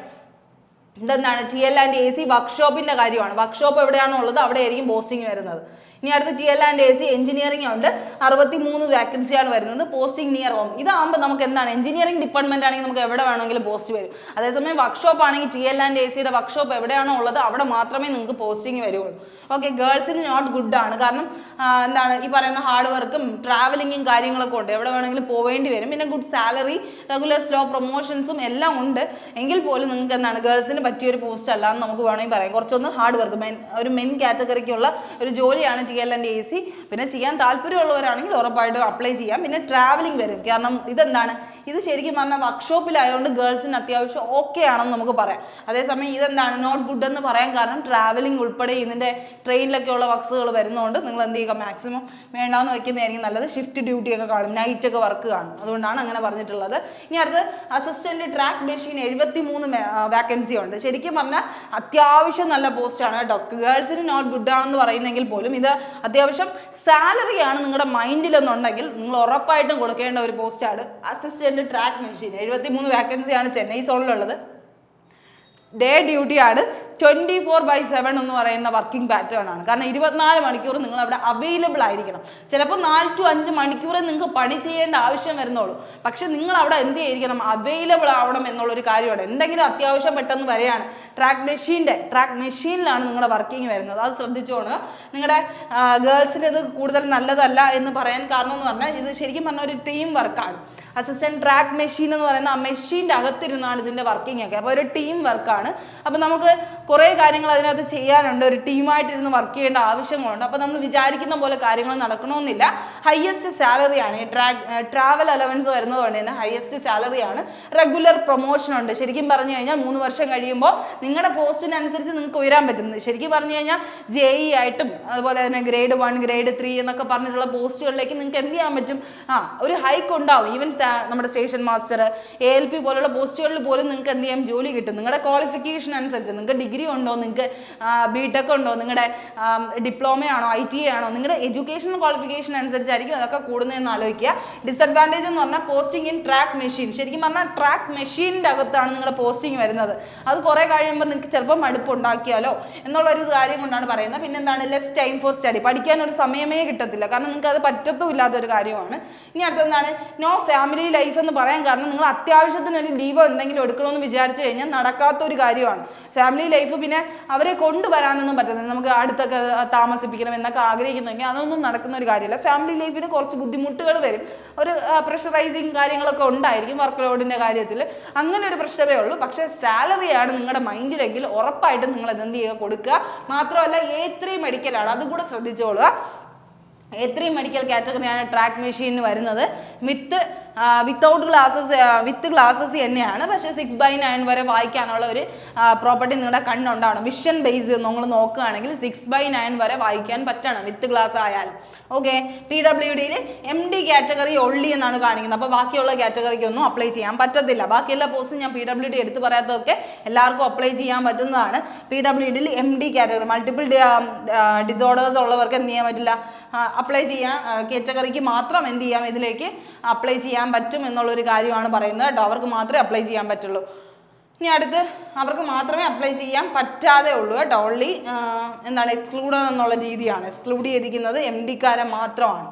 ഇതെന്താണ്, TL&AC വർക്ക്ഷോപ്പിൻ്റെ കാര്യമാണ്. വർക്ക്ഷോപ്പ് എവിടെയാണോ ഉള്ളത് അവിടെ ആയിരിക്കും പോസ്റ്റിംഗ് വരുന്നത്. ഇനി അടുത്ത് TL&AC എഞ്ചിനീയറിംഗ് ഉണ്ട്, 63 വേക്കൻസിയാണ് വരുന്നത്. Posting near home. ഇതാകുമ്പോൾ നമുക്ക് എന്താണ്, എഞ്ചിനീയറിംഗ് ഡിപ്പാർട്ട്മെന്റ് ആണെങ്കിൽ നമുക്ക് എവിടെ വേണമെങ്കിലും പോസ്റ്റ് വരും. അതേസമയം വർക്ക്ഷോപ്പ് ആണെങ്കിൽ TL&ACയുടെ വർക്ക്ഷോപ്പ് എവിടെയാണോ ഉള്ളത് അവിടെ മാത്രമേ നിങ്ങൾക്ക് പോസ്റ്റിംഗ് വരുള്ളൂ. ഓക്കെ, ഗേൾസിന് നോട്ട് ഗുഡ് ആണ്. കാരണം എന്താണ്, ഈ പറയുന്ന ഹാർഡ് വർക്കും ട്രാവലിങ്ങും കാര്യങ്ങളൊക്കെ ഉണ്ട്, എവിടെ വേണമെങ്കിലും പോവേണ്ടി വരും. പിന്നെ ഗുഡ് സാലറി, റെഗുലർ സ്ലോ പ്രൊമോഷൻസും എല്ലാം ഉണ്ട്. എങ്കിൽ പോലും നിങ്ങൾക്ക് എന്താണ്, ഗേൾസിന് പറ്റിയൊരു പോസ്റ്റ് അല്ല എന്ന് നമുക്ക് വേണമെങ്കിൽ പറയാം. കുറച്ചൊന്ന് ഹാർഡ് വർക്ക്, ഒരു മെൻ കാറ്റഗറിക്കുള്ള ഒരു ജോലിയാണ് TL&AC. പിന്നെ ചെയ്യാൻ താല്പര്യമുള്ളവരാണെങ്കിൽ ഉറപ്പായിട്ടും അപ്ലൈ ചെയ്യാം. പിന്നെ ട്രാവലിംഗ് വരും. കാരണം ഇതെന്താണ്, ഇത് ശരിക്കും പറഞ്ഞാൽ വർക്ക്ഷോപ്പിലായതുകൊണ്ട് ഗേൾസിന് അത്യാവശ്യം ഓക്കെ ആണെന്ന് നമുക്ക് പറയാം. അതേസമയം ഇതെന്താണ്, നോട്ട് ഗുഡ് എന്ന് പറയാൻ കാരണം ട്രാവലിംഗ് ഉൾപ്പെടെ ഇതിൻ്റെ ട്രെയിനിലൊക്കെയുള്ള വർക്ക്സുകൾ വരുന്നതുകൊണ്ട് നിങ്ങൾ എന്ത് ചെയ്യുക, മാക്സിമം വേണ്ടാന്ന് വയ്ക്കുന്നതായിരിക്കും നല്ലത്. ഷിഫ്റ്റ് ഡ്യൂട്ടി ഒക്കെ കാണും, നൈറ്റ് ഒക്കെ വർക്ക് കാണും, അതുകൊണ്ടാണ് അങ്ങനെ പറഞ്ഞിട്ടുള്ളത്. ഇനി അടുത്ത് അസിസ്റ്റന്റ് ട്രാക്ക് മെഷീൻ 73 വാക്കൻസി ഉണ്ട്. ശരിക്കും പറഞ്ഞാൽ അത്യാവശ്യം നല്ല പോസ്റ്റാണ് കേട്ടോ. ഗേൾസിന് നോട്ട് ഗുഡ് ആണെന്ന് പറയുന്നെങ്കിൽ പോലും ഇത് അത്യാവശ്യം സാലറിയാണ് നിങ്ങളുടെ മൈൻഡിലെന്നുണ്ടെങ്കിൽ നിങ്ങൾ ഉറപ്പായിട്ടും കൊടുക്കേണ്ട ഒരു പോസ്റ്റാണ് അസിസ്റ്റന്റ് ട്രാക്ക് മെഷീൻ. 73 വാക്കൻസിയാണ് ചെന്നൈ സോണിലുള്ളത്. ഡേ ഡ്യൂട്ടിയാണ്, 24/7 എന്ന് പറയുന്ന വർക്കിംഗ് പാറ്റേൺ ആണ്. കാരണം 24 മണിക്കൂർ നിങ്ങൾ അവിടെ അവൈലബിൾ ആയിരിക്കണം. ചിലപ്പോൾ 4 to 5 മണിക്കൂറേ നിങ്ങൾക്ക് പണി ചെയ്യേണ്ട ആവശ്യം വരുന്നുള്ളൂ. പക്ഷെ നിങ്ങൾ അവിടെ എന്ത് ചെയ്തിരിക്കണം, അവൈലബിൾ ആവണം എന്നുള്ളൊരു കാര്യമാണ്. എന്തെങ്കിലും അത്യാവശ്യം പെട്ടെന്ന് വരെയാണ്, ട്രാക്ക് മെഷീനിലാണ് നിങ്ങളുടെ വർക്കിംഗ് വരുന്നത്. അത് ശ്രദ്ധിച്ചോണ്. നിങ്ങളുടെ ഗേൾസിന് ഇത് കൂടുതൽ നല്ലതല്ല എന്ന് പറയാൻ കാരണം എന്ന് പറഞ്ഞാൽ ഇത് ശരിക്കും പറഞ്ഞ ഒരു ടീം വർക്കാണ്. അസിസ്റ്റന്റ് ട്രാക്ക് മെഷീൻ എന്ന് പറയുന്ന ആ മെഷീൻ്റെ അകത്തിരുന്നാണ് ഇതിൻ്റെ വർക്കിംഗ് ഒക്കെ. അപ്പോൾ ഒരു ടീം വർക്കാണ്. അപ്പോൾ നമുക്ക് കുറേ കാര്യങ്ങൾ അതിനകത്ത് ചെയ്യാനുണ്ട്. ഒരു ടീമായിട്ടിരുന്ന് വർക്ക് ചെയ്യേണ്ട ആവശ്യങ്ങളുണ്ട്. അപ്പോൾ നമ്മൾ വിചാരിക്കുന്ന പോലെ കാര്യങ്ങൾ നടക്കണമെന്നില്ല. ഹയസ്റ്റ് സാലറിയാണ്. ഈ ട്രാവൽ അലവൻസ് വരുന്നതുകൊണ്ട് തന്നെ ഹയസ്റ്റ് സാലറിയാണ്. റെഗുലർ പ്രൊമോഷൻ ഉണ്ട്. ശരിക്കും പറഞ്ഞു കഴിഞ്ഞാൽ 3 വർഷം കഴിയുമ്പോൾ നിങ്ങളുടെ പോസ്റ്റിനനുസരിച്ച് നിങ്ങൾക്ക് ഉയരാൻ പറ്റുന്നത്. ശരിക്കും പറഞ്ഞു കഴിഞ്ഞാൽ JE ആയിട്ടും അതുപോലെ തന്നെ grade 1, grade 3 എന്നൊക്കെ പറഞ്ഞിട്ടുള്ള പോസ്റ്റുകളിലേക്ക് നിങ്ങൾക്ക് എന്ത് ചെയ്യാൻ പറ്റും, ഒരു ഹൈക്ക് ഉണ്ടാവും. ഈവൻ നമ്മുടെ സ്റ്റേഷൻ മാസ്റ്റർ, ALP പോലുള്ള പോസ്റ്റുകളിൽ പോലും നിങ്ങൾക്ക് എന്ത് ചെയ്യാം, ജോലി കിട്ടും. നിങ്ങളുടെ ക്വാളിഫിക്കേഷൻ അനുസരിച്ച്, നിങ്ങൾക്ക് ഡിഗ്രി ഉണ്ടോ, നിങ്ങൾക്ക് BTech ഉണ്ടോ, നിങ്ങളുടെ ഡിപ്ലോമയാണോ, ITA ആണോ, നിങ്ങളുടെ എഡ്യൂക്കേഷണൽ ക്വാളിഫിക്കേഷൻ അനുസരിച്ചായിരിക്കും അതൊക്കെ കൂടുന്നതെന്ന് ആലോചിക്കുക. ഡിസഡ്വാൻറ്റേജ് എന്ന് പറഞ്ഞാൽ പോസ്റ്റിംഗ് ഇൻ ട്രാക്ക് മെഷീൻ. ശരിക്കും പറഞ്ഞാൽ ട്രാക്ക് മെഷീൻ്റെ അകത്താണ് നിങ്ങളുടെ പോസ്റ്റിംഗ് വരുന്നത്. അത് കുറേ കഴിയുമ്പോൾ നിങ്ങൾക്ക് ചിലപ്പോൾ മടുപ്പുണ്ടാക്കിയാലോ എന്നുള്ളൊരു കാര്യം കൊണ്ടാണ് പറയുന്നത്. പിന്നെ എന്താണ്, ലെസ് ടൈം ഫോർ സ്റ്റഡി. പഠിക്കാനൊരു സമയമേ കിട്ടത്തില്ല. കാരണം നിങ്ങൾക്ക് അത് പറ്റത്തുമില്ലാത്തൊരു കാര്യമാണ്. ഇനി അടുത്തെന്താണ്, നോ ഫാമിലി ലൈഫ് എന്ന് പറയാൻ കാരണം നിങ്ങൾ അത്യാവശ്യത്തിന് ഒരു ലീവോ എന്തെങ്കിലും എടുക്കണമെന്ന് വിചാരിച്ചു കഴിഞ്ഞാൽ നടക്കാത്തൊരു കാര്യമാണ്. ഫാമിലി ലൈഫ് പിന്നെ അവരെ കൊണ്ടുവരാനൊന്നും പറ്റുന്നില്ല. നമുക്ക് അടുത്തൊക്കെ താമസിപ്പിക്കണം എന്നൊക്കെ ആഗ്രഹിക്കുന്നെങ്കിൽ അതൊന്നും നടക്കുന്ന ഒരു കാര്യമല്ല. ഫാമിലി ലൈഫിന് കുറച്ച് ബുദ്ധിമുട്ടുകൾ വരും, ഒരു പ്രഷറൈസിങ് കാര്യങ്ങളൊക്കെ ഉണ്ടായിരിക്കും വർക്ക് ലോഡിൻ്റെ കാര്യത്തിൽ, അങ്ങനെ ഒരു പ്രശ്നമേ ഉള്ളൂ. പക്ഷേ സാലറിയാണ് നിങ്ങളുടെ മൈൻഡിലെങ്കിൽ ഉറപ്പായിട്ടും നിങ്ങൾ എന്ത് ചെയ്യുക, കൊടുക്കുക. മാത്രമല്ല A3 മെഡിക്കലാണ്, അതുകൂടെ ശ്രദ്ധിച്ചോളുക. A3 മെഡിക്കൽ കാറ്റഗറിയാണ് ട്രാക്ക് മെഷീനിന് വരുന്നത്. വിത്തൗട്ട് ഗ്ലാസസ് തന്നെയാണ്. പക്ഷേ 6/9 വരെ വായിക്കാനുള്ള ഒരു പ്രോപ്പർട്ടി നിങ്ങളുടെ കണ്ണുണ്ടാവണം. വിഷൻ ബേസ് നമ്മൾ നോക്കുകയാണെങ്കിൽ 6/9 വരെ വായിക്കാൻ പറ്റണം വിത്ത് ഗ്ലാസ് ആയാലും. ഓക്കെ, PWDയിൽ MD കാറ്റഗറി ഒള്ളി എന്നാണ് കാണിക്കുന്നത്. അപ്പോൾ ബാക്കിയുള്ള കാറ്റഗറിക്കൊന്നും അപ്ലൈ ചെയ്യാൻ പറ്റത്തില്ല. ബാക്കി എല്ലാ പോസ്റ്റും ഞാൻ PWD എടുത്ത് പറയാത്തതൊക്കെ എല്ലാവർക്കും അപ്ലൈ ചെയ്യാൻ പറ്റുന്നതാണ്. PWDയിൽ MD കാറ്റഗറി മൾട്ടിപ്പിൾ ഡിസോർഡേഴ്സ് ഉള്ളവർക്ക് എന്ത് ചെയ്യാൻ പറ്റില്ല, അപ്ലൈ ചെയ്യാൻ കാറ്റഗറിക്ക് മാത്രം എന്ത് ചെയ്യാം, ഇതിലേക്ക് അപ്ലൈ ചെയ്യാൻ പറ്റും എന്നുള്ളൊരു കാര്യമാണ് പറയുന്നത് കേട്ടോ. അവർക്ക് മാത്രമേ അപ്ലൈ ചെയ്യാൻ പറ്റുള്ളൂ. ഇനി അടുത്ത് അവർക്ക് മാത്രമേ അപ്ലൈ ചെയ്യാൻ പറ്റാതെ ഉള്ളൂ കേട്ടോ. ഓൺലി എന്താണ് എക്സ്ക്ലൂഡ് എന്നുള്ള രീതിയാണ്. എക്സ്ക്ലൂഡ് ചെയ്തിരിക്കുന്നത് MD-കാരെ മാത്രമാണ്.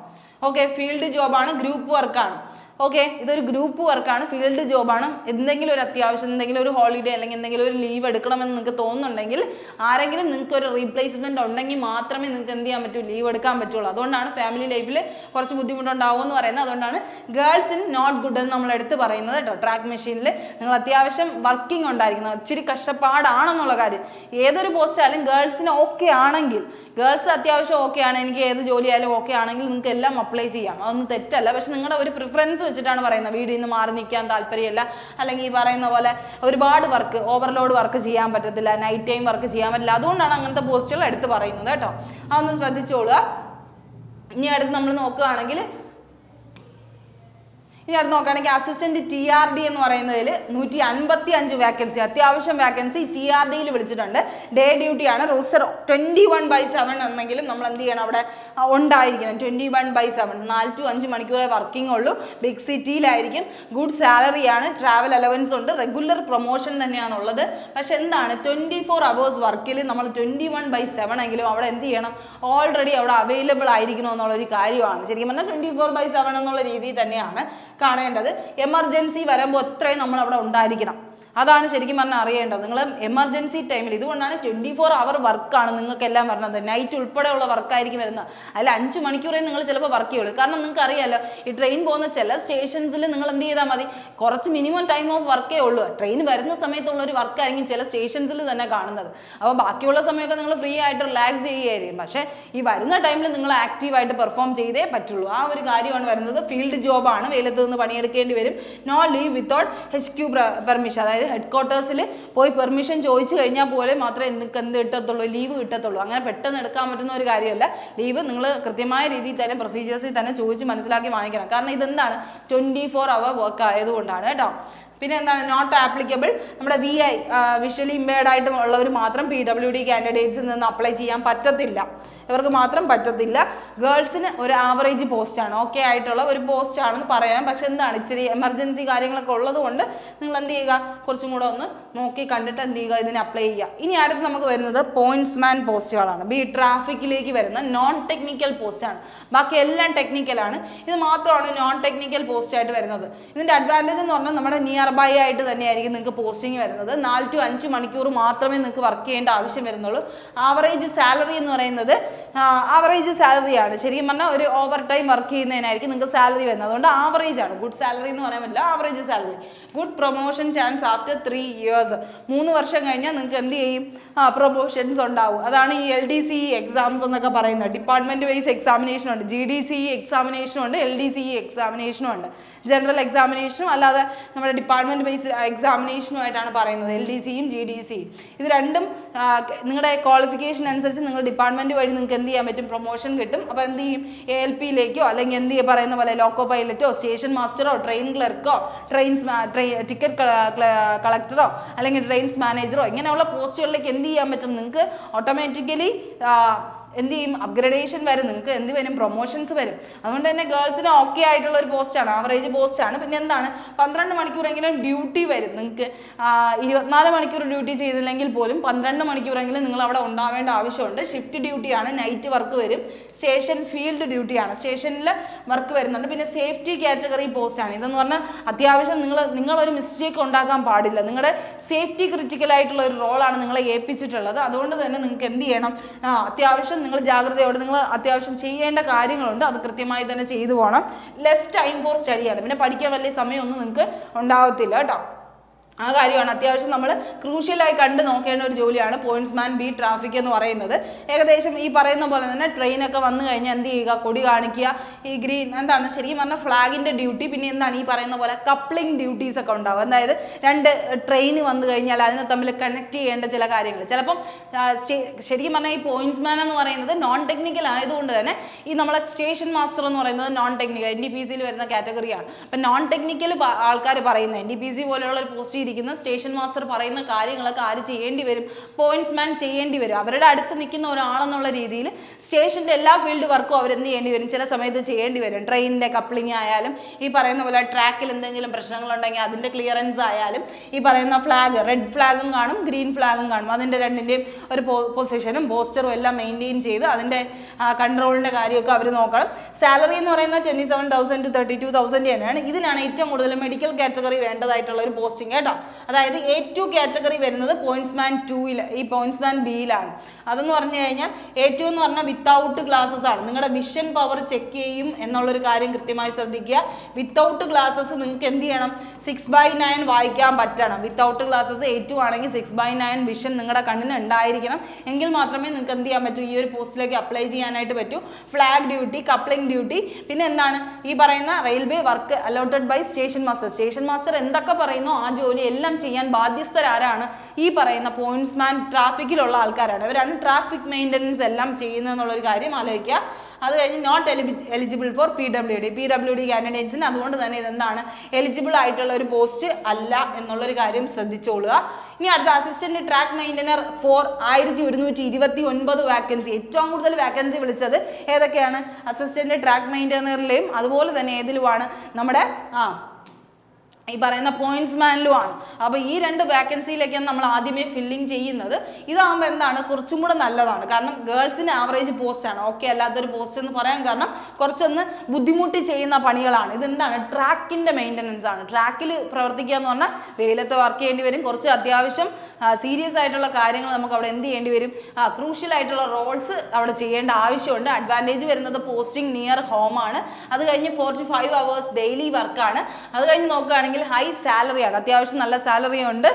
ഓക്കെ, ഫീൽഡ് ജോബാണ്, ഗ്രൂപ്പ് വർക്കാണ്. ഓക്കെ, ഇതൊരു ഗ്രൂപ്പ് വർക്കാണ്, ഫീൽഡ് ജോബാണ്. എന്തെങ്കിലും ഒരു അത്യാവശ്യം, എന്തെങ്കിലും ഒരു ഹോളിഡേ അല്ലെങ്കിൽ എന്തെങ്കിലും ഒരു ലീവ് എടുക്കണമെന്ന് നിങ്ങൾക്ക് തോന്നുന്നുണ്ടെങ്കിൽ, ആരെങ്കിലും നിങ്ങൾക്ക് ഒരു റീപ്ലേസ്മെന്റ് ഉണ്ടെങ്കിൽ മാത്രമേ നിങ്ങൾക്ക് എന്ത് ചെയ്യാൻ പറ്റൂ, ലീവ് എടുക്കാൻ പറ്റുള്ളൂ. അതുകൊണ്ടാണ് ഫാമിലി ലൈഫിൽ കുറച്ച് ബുദ്ധിമുട്ടുണ്ടാവും എന്ന് പറയുന്നത്. അതുകൊണ്ടാണ് ഗേൾസ് ഇൻ നോട്ട് ഗുഡ് എന്ന് നമ്മൾ എടുത്ത് പറയുന്നത് കേട്ടോ. ട്രാക്ക് മെഷീനിൽ നിങ്ങൾ അത്യാവശ്യം വർക്കിംഗ് ഉണ്ടായിരിക്കുന്നത്, ഇച്ചിരി കഷ്ടപ്പാടാണെന്നുള്ള കാര്യം. ഏതൊരു പോസ്റ്റായാലും ഗേൾസിന് ഓക്കെ ആണെങ്കിൽ, ഗേൾസ് അത്യാവശ്യം ഓക്കെ ആണ്, എനിക്ക് ഏത് ജോലിയായാലും ഓക്കെ ആണെങ്കിൽ നിങ്ങൾക്ക് എല്ലാം അപ്ലൈ ചെയ്യാം, അതൊന്നും തെറ്റല്ല. പക്ഷെ നിങ്ങളുടെ ഒരു പ്രിഫറൻസ് വെച്ചിട്ടാണ് പറയുന്നത്. വീട്ടിൽ നിന്ന് മാറി നിൽക്കാൻ താല്പര്യമില്ല, അല്ലെങ്കിൽ ഈ പറയുന്ന പോലെ ഒരുപാട് വർക്ക്, ഓവർലോഡ് വർക്ക് ചെയ്യാൻ പറ്റത്തില്ല, നൈറ്റ് ടൈം വർക്ക് ചെയ്യാൻ പറ്റില്ല. അതുകൊണ്ടാണ് അങ്ങനത്തെ പോസ്റ്റുകൾ എടുത്ത് പറയുന്നത് കേട്ടോ. അതൊന്ന് ശ്രദ്ധിച്ചോളുക. ഇനി അടുത്ത് നമ്മൾ നോക്കുകയാണെങ്കിൽ അസിസ്റ്റന്റ് TRD എന്ന് പറയുന്നതിൽ 155 വേക്കൻസി, അത്യാവശ്യം വേക്കൻസി TRDയിൽ വിളിച്ചിട്ടുണ്ട്. ഡേ ഡ്യൂട്ടിയാണ്, റോസ്റ്റർ 21/7 എന്നെങ്കിലും നമ്മൾ എന്ത് ചെയ്യണം, അവിടെ ഉണ്ടായിരിക്കണം. 21/7 4 to 5 മണിക്കൂറേ വർക്കിംഗ് ഉള്ളൂ. ബിഗ് സിറ്റിയിലായിരിക്കും. ഗുഡ് സാലറിയാണ്, ട്രാവൽ അലവൻസ് ഉണ്ട്, റെഗുലർ പ്രൊമോഷൻ തന്നെയാണ് ഉള്ളത്. പക്ഷെ എന്താണ് 24 hours വർക്കിൽ നമ്മൾ 21/7 എങ്കിലും അവിടെ എന്ത് ചെയ്യണം, ഓൾറെഡി അവിടെ അവൈലബിൾ ആയിരിക്കണം എന്നുള്ളൊരു കാര്യമാണ്. ശരിക്കും പറഞ്ഞാൽ 24/7 എന്നുള്ള രീതിയിൽ തന്നെയാണ് കാണേണ്ടത്. എമർജൻസി വരുമ്പോൾ എത്രയും നമ്മൾ അവിടെ ഉണ്ടായിരിക്കണം. അതാണ് ശരിക്കും പറഞ്ഞാൽ അറിയേണ്ടത്. നിങ്ങൾ എമർജൻസി ടൈമിൽ, ഇതുകൊണ്ടാണ് 24 hour വർക്കാണ് നിങ്ങൾക്കെല്ലാം വരുന്നത്. നൈറ്റ് ഉൾപ്പെടെയുള്ള വർക്കായിരിക്കും വരുന്നത്. അതിൽ 5 മണിക്കൂറേ നിങ്ങൾ ചിലപ്പോൾ വർക്ക് ചെയ്യുള്ളൂ. കാരണം നിങ്ങൾക്ക് അറിയാമല്ലോ, ഈ ട്രെയിൻ പോകുന്ന ചില സ്റ്റേഷൻസിൽ നിങ്ങൾ എന്ത് ചെയ്താൽ മതി, കുറച്ച് മിനിമം ടൈം ഓഫ് വർക്കേ ഉള്ളൂ. ട്രെയിൻ വരുന്ന സമയത്തുള്ള ഒരു വർക്കായിരിക്കും ചില സ്റ്റേഷൻസിൽ തന്നെ കാണുന്നത്. അപ്പോൾ ബാക്കിയുള്ള സമയമൊക്കെ നിങ്ങൾ ഫ്രീ ആയിട്ട് റിലാക്സ് ചെയ്യുകയായിരിക്കും. പക്ഷേ ഈ വരുന്ന ടൈമിൽ നിങ്ങൾ ആക്റ്റീവായിട്ട് പെർഫോം ചെയ്തേ പറ്റുള്ളൂ. ആ ഒരു കാര്യമാണ് വരുന്നത്. ഫീൽഡ് ജോബാണ്, വെയിലത്ത് നിന്ന് പണിയെടുക്കേണ്ടി വരും. No leave without HQ permission, അതായത് ഹെഡ് ക്വാർട്ടേഴ്സിൽ പോയി പെർമിഷൻ ചോദിച്ചു കഴിഞ്ഞാൽ പോലെ മാത്രമേ നിങ്ങൾക്ക് എന്ത് കിട്ടത്തുള്ളൂ, ലീവ് കിട്ടത്തുള്ളൂ. അങ്ങനെ പെട്ടെന്ന് എടുക്കാൻ പറ്റുന്ന ഒരു കാര്യമല്ല. ലീവ് നിങ്ങൾ കൃത്യമായ രീതിയിൽ തന്നെ പ്രൊസീജിയേഴ്സിൽ തന്നെ ചോദിച്ച് മനസ്സിലാക്കി വാങ്ങിക്കണം. കാരണം ഇതെന്താണ് 24 hour വർക്ക് ആയതുകൊണ്ടാണ് കേട്ടോ. പിന്നെ എന്താണ് നോട്ട് ആപ്ലിക്കബിൾ, നമ്മുടെ വിഷ്വലി ഇമ്പയർഡ് ആയിട്ട് ഉള്ളവർ മാത്രം PWD കാൻഡിഡേറ്റ്സിൽ നിന്ന് അപ്ലൈ ചെയ്യാൻ പറ്റത്തില്ല. ഇവർക്ക് മാത്രം പറ്റത്തില്ല. ഗേൾസിന് ഒരു ആവറേജ് പോസ്റ്റാണ്, ഓക്കെ ആയിട്ടുള്ള ഒരു പോസ്റ്റ് ആണെന്ന് പറയാം. പക്ഷെ എന്താണ് ഇച്ചിരി എമർജൻസി കാര്യങ്ങളൊക്കെ ഉള്ളത് കൊണ്ട് നിങ്ങൾ എന്ത് ചെയ്യുക, കുറച്ചും കൂടെ ഒന്ന് നോക്കി കണ്ടിട്ട് എന്ത് ചെയ്യുക, ഇതിന് അപ്ലൈ ചെയ്യുക. ഇനി അടുത്ത് നമുക്ക് വരുന്നത് പോയിന്റ്സ്മാൻ പോസ്റ്റുകളാണ്. ട്രാഫിക്കിലേക്ക് വരുന്ന നോൺ ടെക്നിക്കൽ പോസ്റ്റാണ്. ബാക്കി എല്ലാം ടെക്നിക്കലാണ്, ഇത് മാത്രമാണ് നോൺ ടെക്നിക്കൽ പോസ്റ്റ് ആയിട്ട് വരുന്നത്. ഇതിൻ്റെ അഡ്വാൻറ്റേജ് എന്ന് പറഞ്ഞാൽ നമ്മുടെ നിയർ ബൈ ആയിട്ട് തന്നെയായിരിക്കും നിങ്ങൾക്ക് പോസ്റ്റിംഗ് വരുന്നത്. 4 to 5 മണിക്കൂർ മാത്രമേ നിങ്ങൾക്ക് വർക്ക് ചെയ്യേണ്ട ആവശ്യം വരുന്നുള്ളൂ. ആവറേജ് സാലറി എന്ന് പറയുന്നത് ആവറേജ് സാലറിയാണ്. ശരിക്കും പറഞ്ഞാൽ ഒരു ഓവർ ടൈം വർക്ക് ചെയ്യുന്നതിനായിരിക്കും നിങ്ങൾക്ക് സാലറി വരുന്നത്. അതുകൊണ്ട് ആവറേജ് ആണ്, ഗുഡ് സാലറി എന്ന് പറയാൻ പറ്റില്ല, average salary. Good promotion chance after 3 years, 3 വർഷം കഴിഞ്ഞാൽ നിങ്ങൾക്ക് എന്ത് ചെയ്യും, പ്രൊമോഷൻസ് ഉണ്ടാവും. അതാണ് ഈ LDCE എക്സാംസ് എന്നൊക്കെ പറയുന്നത്. ഡിപ്പാർട്ട്മെന്റ് വൈസ് എക്സാമിനേഷൻ ഉണ്ട്, GDCE എക്സാമിനേഷനും ഉണ്ട്, LDCE എക്സാമിനേഷനും ഉണ്ട്. ജനറൽ എക്സാമിനേഷനും അല്ലാതെ നമ്മുടെ ഡിപ്പാർട്ട്മെന്റ് ബേസ് എക്സാമിനേഷനുമായിട്ടാണ് പറയുന്നത് LDCയും GDCയും. ഇത് രണ്ടും നിങ്ങളുടെ ക്വാളിഫിക്കേഷൻ അനുസരിച്ച് നിങ്ങൾ ഡിപ്പാർട്ട്മെന്റ് വഴി നിങ്ങൾക്ക് എന്ത് ചെയ്യാൻ പറ്റും, പ്രൊമോഷൻ കിട്ടും. അപ്പോൾ എന്ത് ചെയ്യും, ALPയിലേക്കോ അല്ലെങ്കിൽ എന്ത് ചെയ്യുക പറയുന്ന പോലെ ലോക്കോ പൈലറ്റോ സ്റ്റേഷൻ മാസ്റ്ററോ ട്രെയിൻ ക്ലർക്കോ ടിക്കറ്റ് കളക്ടറോ അല്ലെങ്കിൽ ട്രെയിൻസ് മാനേജറോ ഇങ്ങനെയുള്ള പോസ്റ്റുകളിലേക്ക് എന്ത് ചെയ്യാൻ പറ്റും, നിങ്ങൾക്ക് ഓട്ടോമാറ്റിക്കലി എന്ത് ചെയ്യും, അപ്ഗ്രഡേഷൻ വരും, നിങ്ങൾക്ക് എന്ത് വരും, പ്രൊമോഷൻസ് വരും. അതുകൊണ്ട് തന്നെ ഗേൾസിന് ഓക്കെ ആയിട്ടുള്ള ഒരു പോസ്റ്റാണ്, ആവറേജ് പോസ്റ്റാണ്. പിന്നെ എന്താണ്, 12 മണിക്കൂറെങ്കിലും ഡ്യൂട്ടി വരും നിങ്ങൾക്ക്. 24 മണിക്കൂർ ഡ്യൂട്ടി ചെയ്തില്ലെങ്കിൽ പോലും 12 മണിക്കൂറെങ്കിലും നിങ്ങൾ അവിടെ ഉണ്ടാവേണ്ട ആവശ്യമുണ്ട്. ഷിഫ്റ്റ് ഡ്യൂട്ടിയാണ്, നൈറ്റ് വർക്ക് വരും, സ്റ്റേഷൻ ഫീൽഡ് ഡ്യൂട്ടിയാണ്, സ്റ്റേഷനിൽ വർക്ക് വരുന്നുണ്ട്. പിന്നെ സേഫ്റ്റി കാറ്റഗറി പോസ്റ്റാണ്. ഇതെന്ന് പറഞ്ഞാൽ അത്യാവശ്യം നിങ്ങളൊരു മിസ്റ്റേക്ക് ഉണ്ടാക്കാൻ പാടില്ല. നിങ്ങളുടെ സേഫ്റ്റി ക്രിറ്റിക്കൽ ആയിട്ടുള്ള ഒരു റോളാണ് നിങ്ങളെ ഏൽപ്പിച്ചിട്ടുള്ളത്. അതുകൊണ്ട് തന്നെ നിങ്ങൾക്ക് എന്ത് ചെയ്യണം, അത്യാവശ്യം നിങ്ങൾ ജാഗ്രതയോടെ നിങ്ങൾ അത്യാവശ്യം ചെയ്യേണ്ട കാര്യങ്ങളുണ്ട്, അത് കൃത്യമായി തന്നെ ചെയ്തു പോകണം. ലെസ് ടൈം ഫോർ സ്റ്റഡിയാണ്, പിന്നെ പഠിക്കാൻ വലിയ സമയമൊന്നും നിങ്ങൾക്ക് ഉണ്ടാവത്തില്ല കേട്ടോ. ആ കാര്യമാണ് അത്യാവശ്യം നമ്മൾ ക്രൂഷ്യലായി കണ്ട് നോക്കേണ്ട ഒരു ജോലിയാണ് പോയിന്റ്സ്മാൻ ബി ട്രാഫിക് എന്ന് പറയുന്നത്. ഏകദേശം ഈ പറയുന്ന പോലെ തന്നെ ട്രെയിനൊക്കെ വന്നു കഴിഞ്ഞാൽ എന്ത് ചെയ്യുക, കൊടി കാണിക്കുക, ഈ ഗ്രീൻ എന്താണ് ശരിക്കും പറഞ്ഞാൽ ഫ്ലാഗിൻ്റെ ഡ്യൂട്ടി, പിന്നെ എന്താണ് ഈ പറയുന്ന പോലെ കപ്ലിംഗ് ഡ്യൂട്ടീസ് ഒക്കെ ഉണ്ടാവും. അതായത് രണ്ട് ട്രെയിൻ വന്നു കഴിഞ്ഞാൽ അതിനെ തമ്മിൽ കണക്ട് ചെയ്യേണ്ട ചില കാര്യങ്ങൾ. ചിലപ്പം ശരിക്കും പറഞ്ഞാൽ ഈ പോയിന്റ്സ്മാൻ എന്ന് പറയുന്നത് നോൺ ടെക്നിക്കൽ ആയതുകൊണ്ട് തന്നെ ഈ നമ്മളെ സ്റ്റേഷൻ മാസ്റ്റർ എന്ന് പറയുന്നത് നോൺ ടെക്നിക്കൽ NTPC വരുന്ന കാറ്റഗറിയാണ്. അപ്പം നോൺ ടെക്നിക്കൽ ആൾക്കാർ പറയുന്നത് NTPC പോലെയുള്ള ഒരു പോസ്റ്റ് ഇരിക്കുന്ന സ്റ്റേഷൻ മാസ്റ്റർ പറയുന്ന കാര്യങ്ങളൊക്കെ ആര് ചെയ്യേണ്ടി വരും, പോയിന്റ്സ്മാൻ ചെയ്യേണ്ടി വരും. അവരുടെ അടുത്ത് നിൽക്കുന്ന ഒരാളെന്നുള്ള രീതിയിൽ സ്റ്റേഷൻ്റെ എല്ലാ ഫീൽഡ് വർക്കും അവരെന്ത് ചെയ്യേണ്ടി വരും, ചില സമയത്ത് ചെയ്യേണ്ടി വരും. ട്രെയിനിൻ്റെ കപ്ലിംഗ് ആയാലും, ഈ പറയുന്ന പോലെ ട്രാക്കിൽ എന്തെങ്കിലും പ്രശ്നങ്ങളുണ്ടെങ്കിൽ അതിൻ്റെ ക്ലിയറൻസ് ആയാലും, ഈ പറയുന്ന ഫ്ലാഗ് റെഡ് ഫ്ലാഗും കാണും ഗ്രീൻ ഫ്ലാഗും കാണും, അതിൻ്റെ രണ്ടിൻ്റെയും ഒരു പൊസിഷനും പോസ്റ്ററും എല്ലാം മെയിൻറ്റെയിൻ ചെയ്ത് അതിൻ്റെ കൺട്രോളിൻ്റെ കാര്യമൊക്കെ അവർ നോക്കണം. സാലറി എന്ന് പറയുന്നത് 27,000 to 32,000 തന്നെയാണ്. ഇതിനാണ് ഏറ്റവും കൂടുതൽ മെഡിക്കൽ കാറ്റഗറി വേണ്ടതായിട്ടുള്ള ഒരു പോസ്റ്റിംഗ് കേട്ടോ. അതായത് A2 കാറ്റഗറി വരുന്നത് പോയിന്റ്സ്മാൻ 2ൽ, ഈ പോയിന്റ്സ്മാൻ ബിയിലാണ്. അതെന്ന് പറഞ്ഞു കഴിഞ്ഞാൽ A2 എന്ന് പറഞ്ഞാൽ വിത്തൗട്ട് ഗ്ലാസസ് ആണ്. നിങ്ങളുടെ വിഷൻ പവർ ചെക്ക് ചെയ്യും എന്നുള്ളൊരു കാര്യം കൃത്യമായി ശ്രദ്ധിക്കുക. വിത്തൗട്ട് ഗ്ലാസസ് നിങ്ങൾക്ക് എന്ത് ചെയ്യണം, 6/9 വായിക്കാൻ പറ്റണം. വിത്തൗട്ട് ഗ്ലാസസ് A2 ആണെങ്കിൽ 6/9 വിഷൻ നിങ്ങളുടെ കണ്ണിന് ഉണ്ടായിരിക്കണം. എങ്കിൽ മാത്രമേ നിങ്ങൾക്ക് എന്ത് ചെയ്യാൻ പറ്റൂ, ഈ ഒരു പോസ്റ്റിലേക്ക് അപ്ലൈ ചെയ്യാനായിട്ട് പറ്റൂ. ഫ്ലാഗ് ഡ്യൂട്ടി, കപ്ലിംഗ് ഡ്യൂട്ടി, പിന്നെ എന്താണ് ഈ പറയുന്ന railway work allotted by station master. Station master എന്തൊക്കെ പറയുന്നു ആ ജോലി എല്ലാം ചെയ്യാൻ ബാധ്യസ്ഥരാരാണ്, ഈ പറയുന്ന പോയിന്റ്സ്മാൻ ട്രാഫിക്കിലുള്ള ആൾക്കാരാണ്. അവരാണ് ട്രാഫിക് മെയിൻ്റനൻസ് എല്ലാം ചെയ്യുന്നത് എന്നുള്ളൊരു കാര്യം ആലോചിക്കുക. അത് കഴിഞ്ഞ് നോട്ട് എലിജിബിൾ ഫോർ PWD കാൻഡിഡേറ്റ്സിന് അതുകൊണ്ട് തന്നെ ഇതെന്താണ് എലിജിബിൾ ആയിട്ടുള്ള ഒരു പോസ്റ്റ് അല്ല എന്നുള്ളൊരു കാര്യം ശ്രദ്ധിച്ചോളുക. ഇനി അടുത്ത assistant track maintainer for 1129 vacancy. ഏറ്റവും കൂടുതൽ വാക്കൻസി വിളിച്ചത് ഏതൊക്കെയാണ്, അസിസ്റ്റന്റ് ട്രാക്ക് മെയിൻ്റനറിലെയും അതുപോലെ തന്നെ ഏതിലുമാണ്, നമ്മുടെ ഈ പറയുന്ന പോയിന്റ്സ്മാനിലുമാണ്. അപ്പോൾ ഈ 2 വാക്കൻസിയിലേക്കാണ് നമ്മൾ ആദ്യമേ ഫില്ലിങ് ചെയ്യുന്നത്. ഇതാകുമ്പോൾ എന്താണ് കുറച്ചും കൂടെ നല്ലതാണ്, കാരണം ഗേൾസിന് ആവറേജ് പോസ്റ്റാണ്. ഓക്കെ അല്ലാത്തൊരു പോസ്റ്റ് എന്ന് പറയാൻ കാരണം കുറച്ചൊന്ന് ബുദ്ധിമുട്ടി ചെയ്യുന്ന പണികളാണ്. ഇതെന്താണ് ട്രാക്കിൻ്റെ മെയിൻ്റനൻസ് ആണ്. ട്രാക്കിൽ പ്രവർത്തിക്കുക എന്ന് പറഞ്ഞാൽ വെയിലത്ത് വർക്ക് ചെയ്യേണ്ടി വരും, കുറച്ച് അത്യാവശ്യം സീരിയസ് ആയിട്ടുള്ള കാര്യങ്ങൾ നമുക്ക് അവിടെ എന്ത് ചെയ്യേണ്ടി വരും, ക്രൂഷ്യൽ ആയിട്ടുള്ള റോൾസ് അവിടെ ചെയ്യേണ്ട ആവശ്യമുണ്ട്. അഡ്വാൻറ്റേജ് വരുന്നത് പോസ്റ്റിംഗ് നിയർ ഹോമാണ്. അത് കഴിഞ്ഞ് 45 hours ഡെയിലി വർക്കാണ്. അത് കഴിഞ്ഞ് നോക്കുകയാണെങ്കിൽ ഹൈ സാലറിയാണ്, അത്യാവശ്യം നല്ല സാലറി ഉണ്ട്.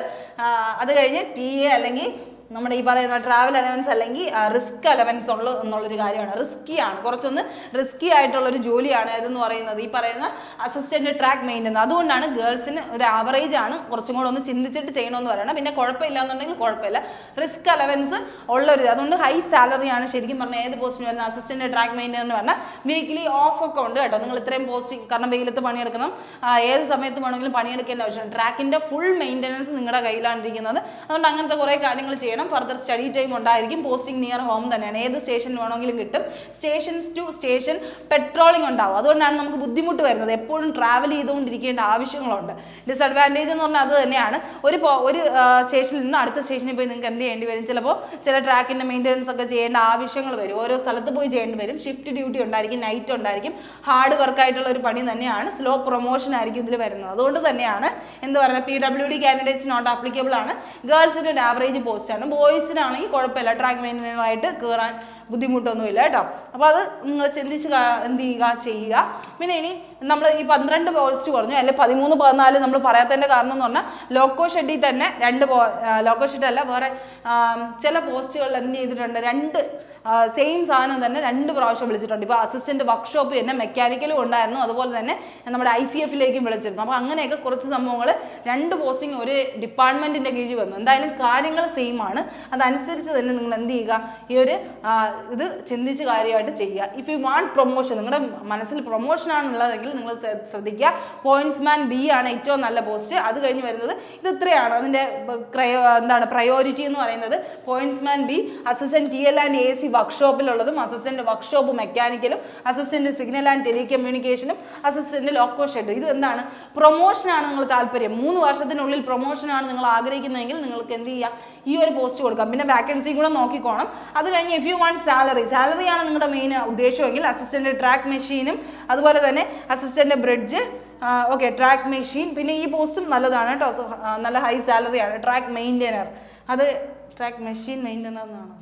അത് കഴിഞ്ഞ് TA അല്ലെങ്കിൽ നമ്മുടെ ഈ പറയുന്ന ട്രാവൽ അലവൻസ് അല്ലെങ്കിൽ റിസ്ക് അലവൻസ് എന്നുള്ളൊരു കാര്യമാണ്. റിസ്ക്കിയാണ്, കുറച്ചൊന്ന് റിസ്ക്കി ആയിട്ടുള്ളൊരു ജോലിയാണ് ഇതെന്ന് പറയുന്നത്, ഈ പറയുന്ന അസിസ്റ്റന്റ് ട്രാക്ക് മെയിൻ്റനർ. അതുകൊണ്ടാണ് ഗേൾസിന് ഒരു ആവറേജ് ആണ്, കുറച്ചും കൂടെ ഒന്ന് ചിന്തിച്ചിട്ട് ചെയ്യണമെന്ന് പറയണം. പിന്നെ കുഴപ്പമില്ല എന്നുണ്ടെങ്കിൽ കുഴപ്പമില്ല, റിസ്ക് അലവൻസ് ഉള്ളൊരു, അതുകൊണ്ട് ഹൈ സാലറിയാണ് ശരിക്കും പറഞ്ഞാൽ ഏത് പോസ്റ്റിന് വരുന്ന അസിസ്റ്റന്റ് ട്രാക്ക് മെയിൻ്റനർ എന്ന് പറഞ്ഞാൽ. വീക്ക്ലി ഓഫ് ഒക്കെ ഉണ്ട് കേട്ടോ, നിങ്ങൾ ഇത്രയും പോസ്റ്റിംഗ്, കാരണം വെയിലത്ത് പണിയെടുക്കണം, ഏത് സമയത്ത് വേണമെങ്കിലും പണിയെടുക്കേണ്ട ആവശ്യമാണ്. ട്രാക്കിൻ്റെ ഫുൾ മെയിൻ്റനൻസ് നിങ്ങളുടെ കയ്യിലാണ് ഇരിക്കുന്നത്. അതുകൊണ്ട് അങ്ങനത്തെ കുറേ കാര്യങ്ങൾ ചെയ്യണം. ഫർദർ സ്റ്റഡി ടൈം ഉണ്ടായിരിക്കും. പോസ്റ്റിംഗ് നിയർ ഹോം തന്നെയാണ്, ഏത് സ്റ്റേഷൻ വേണമെങ്കിലും കിട്ടും. സ്റ്റേഷൻസ് ടു സ്റ്റേഷൻ പെട്രോളിംഗ് ഉണ്ടാവും. അതുകൊണ്ടാണ് നമുക്ക് ബുദ്ധിമുട്ട് വരുന്നത്, എപ്പോഴും ട്രാവൽ ചെയ്തുകൊണ്ടിരിക്കേണ്ട ആവശ്യങ്ങളുണ്ട്. ഡിസഡ്വാൻറ്റേജ് എന്ന് പറഞ്ഞാൽ അത് തന്നെയാണ്. ഒരു സ്റ്റേഷനിൽ നിന്ന് അടുത്ത സ്റ്റേഷനിൽ പോയി നിങ്ങൾക്ക് എന്ത് ചെയ്യേണ്ടി വരും, ചിലപ്പോൾ ചില ട്രാക്കിൻ്റെ മെയിൻ്റനൻസ് ഒക്കെ ചെയ്യേണ്ട ആവശ്യങ്ങൾ വരും, ഓരോ സ്ഥലത്ത് പോയി ചെയ്യേണ്ടി വരും. ഷിഫ്റ്റ് ഡ്യൂട്ടി ഉണ്ടായിരിക്കും, നൈറ്റ് ഉണ്ടായിരിക്കും, ഹാർഡ് വർക്കായിട്ടുള്ള ഒരു പണി തന്നെയാണ്. സ്ലോ പ്രൊമോഷൻ ആയിരിക്കും ഇതിൽ വരുന്നത്. അതുകൊണ്ട് തന്നെയാണ് എന്ത് പറയുക, PWD കാൻഡിഡേറ്റ്സ് നോട്ട് ആപ്ലിക്കബിൾ ആണ്. ഗേൾസിൻ്റെ ഒരു ആവറേജ് പോസ്റ്റാണ്. ബോയ്സിനാണെങ്കിൽ കുഴപ്പമില്ല, ട്രാക്ക് മെയിൻ്റനറായിട്ട് കയറാൻ ബുദ്ധിമുട്ടൊന്നുമില്ല കേട്ടോ. അപ്പോൾ അത് നിങ്ങൾ ചിന്തിച്ച് എന്ത് ചെയ്യുക. പിന്നെ ഇനി നമ്മൾ ഈ 12 പോസ്റ്റ് പറഞ്ഞു, അല്ലെങ്കിൽ 13, 14 നമ്മൾ പറയാത്തതിൻ്റെ കാരണം എന്ന് പറഞ്ഞാൽ ലോക്കോ ഷെഡിൽ തന്നെ ലോക്കോ ഷെഡല്ല, വേറെ ചില പോസ്റ്റുകളിൽ എന്ത് ചെയ്തിട്ടുണ്ട്, 2 സെയിം സാധനം തന്നെ 2 പ്രാവശ്യം വിളിച്ചിട്ടുണ്ട്. ഇപ്പോൾ അസിസ്റ്റന്റ് വർക്ക്ഷോപ്പ് തന്നെ മെക്കാനിക്കലും ഉണ്ടായിരുന്നു, അതുപോലെ തന്നെ നമ്മുടെ ICFലേക്കും വിളിച്ചിരുന്നു. അപ്പോൾ അങ്ങനെയൊക്കെ കുറച്ച് സംഭവങ്ങൾ 2 പോസ്റ്റിംഗ് ഒരു ഡിപ്പാർട്ട്മെൻറ്റിൻ്റെ കീഴിൽ വന്നു. എന്തായാലും കാര്യങ്ങൾ സെയിം ആണ്, അതനുസരിച്ച് തന്നെ നിങ്ങൾ എന്ത് ചെയ്യുക, ഈ ഒരു ഇത് ചിന്തിച്ച് കാര്യമായിട്ട് ചെയ്യുക. ഇഫ് യു വാണ്ട് പ്രൊമോഷൻ, നിങ്ങളുടെ മനസ്സിൽ പ്രൊമോഷനാണുള്ളതെങ്കിൽ നിങ്ങൾ ശ്രദ്ധിക്കുക, പോയിന്റ്സ്മാൻ B ആണ് ഏറ്റവും നല്ല പോസ്റ്റ്. അത് കഴിഞ്ഞ് വരുന്നത് ഇത് ഇത്രയാണ് അതിൻ്റെ പ്രയോറിറ്റി എന്ന് പറയുന്നത്. പറയുന്നത് pointsman B assistant TL and AC വർക്ക്ഷോപ്പിലുള്ളതും അസിസ്റ്റന്റ് വർക്ക്ഷോപ്പ് മെക്കാനിക്കലും അസിസ്റ്റന്റ് സിഗ്നൽ ആൻഡ് ടെലികമ്മ്യൂണിക്കേഷനും അസിസ്റ്റന്റ് ലോക്കോ ഷെഡ്. ഇത് എന്താണ്? പ്രൊമോഷനാണ് നിങ്ങൾ താല്പര്യം, 3 വർഷത്തിനുള്ളിൽ പ്രൊമോഷനാണ് നിങ്ങൾ ആഗ്രഹിക്കുന്നതെങ്കിൽ നിങ്ങൾക്ക് എന്ത് ചെയ്യാം, ഈ ഒരു പോസ്റ്റ് കൊടുക്കാം. പിന്നെ വാക്കൻസി കൂടെ നോക്കിക്കോണം. അത് കഴിഞ്ഞ് ഇഫ് യു വാണ്ട് സാലറിയാണ് നിങ്ങളുടെ മെയിൻ ഉദ്ദേശമെങ്കിൽ അസിസ്റ്റന്റ് ട്രാക്ക് മെഷീനും അതുപോലെ തന്നെ assistant bridge, okay track machine. പിന്നെ ഈ പോസ്റ്റും നല്ലതാണ് കേട്ടോ, നല്ല ഹൈ സാലറിയാണ്. ട്രാക്ക് മെയിൻറ്റെയിനർ, അത് ട്രാക്ക് മെഷീൻ മെയിൻറ്റെയിനർ എന്നാണ്.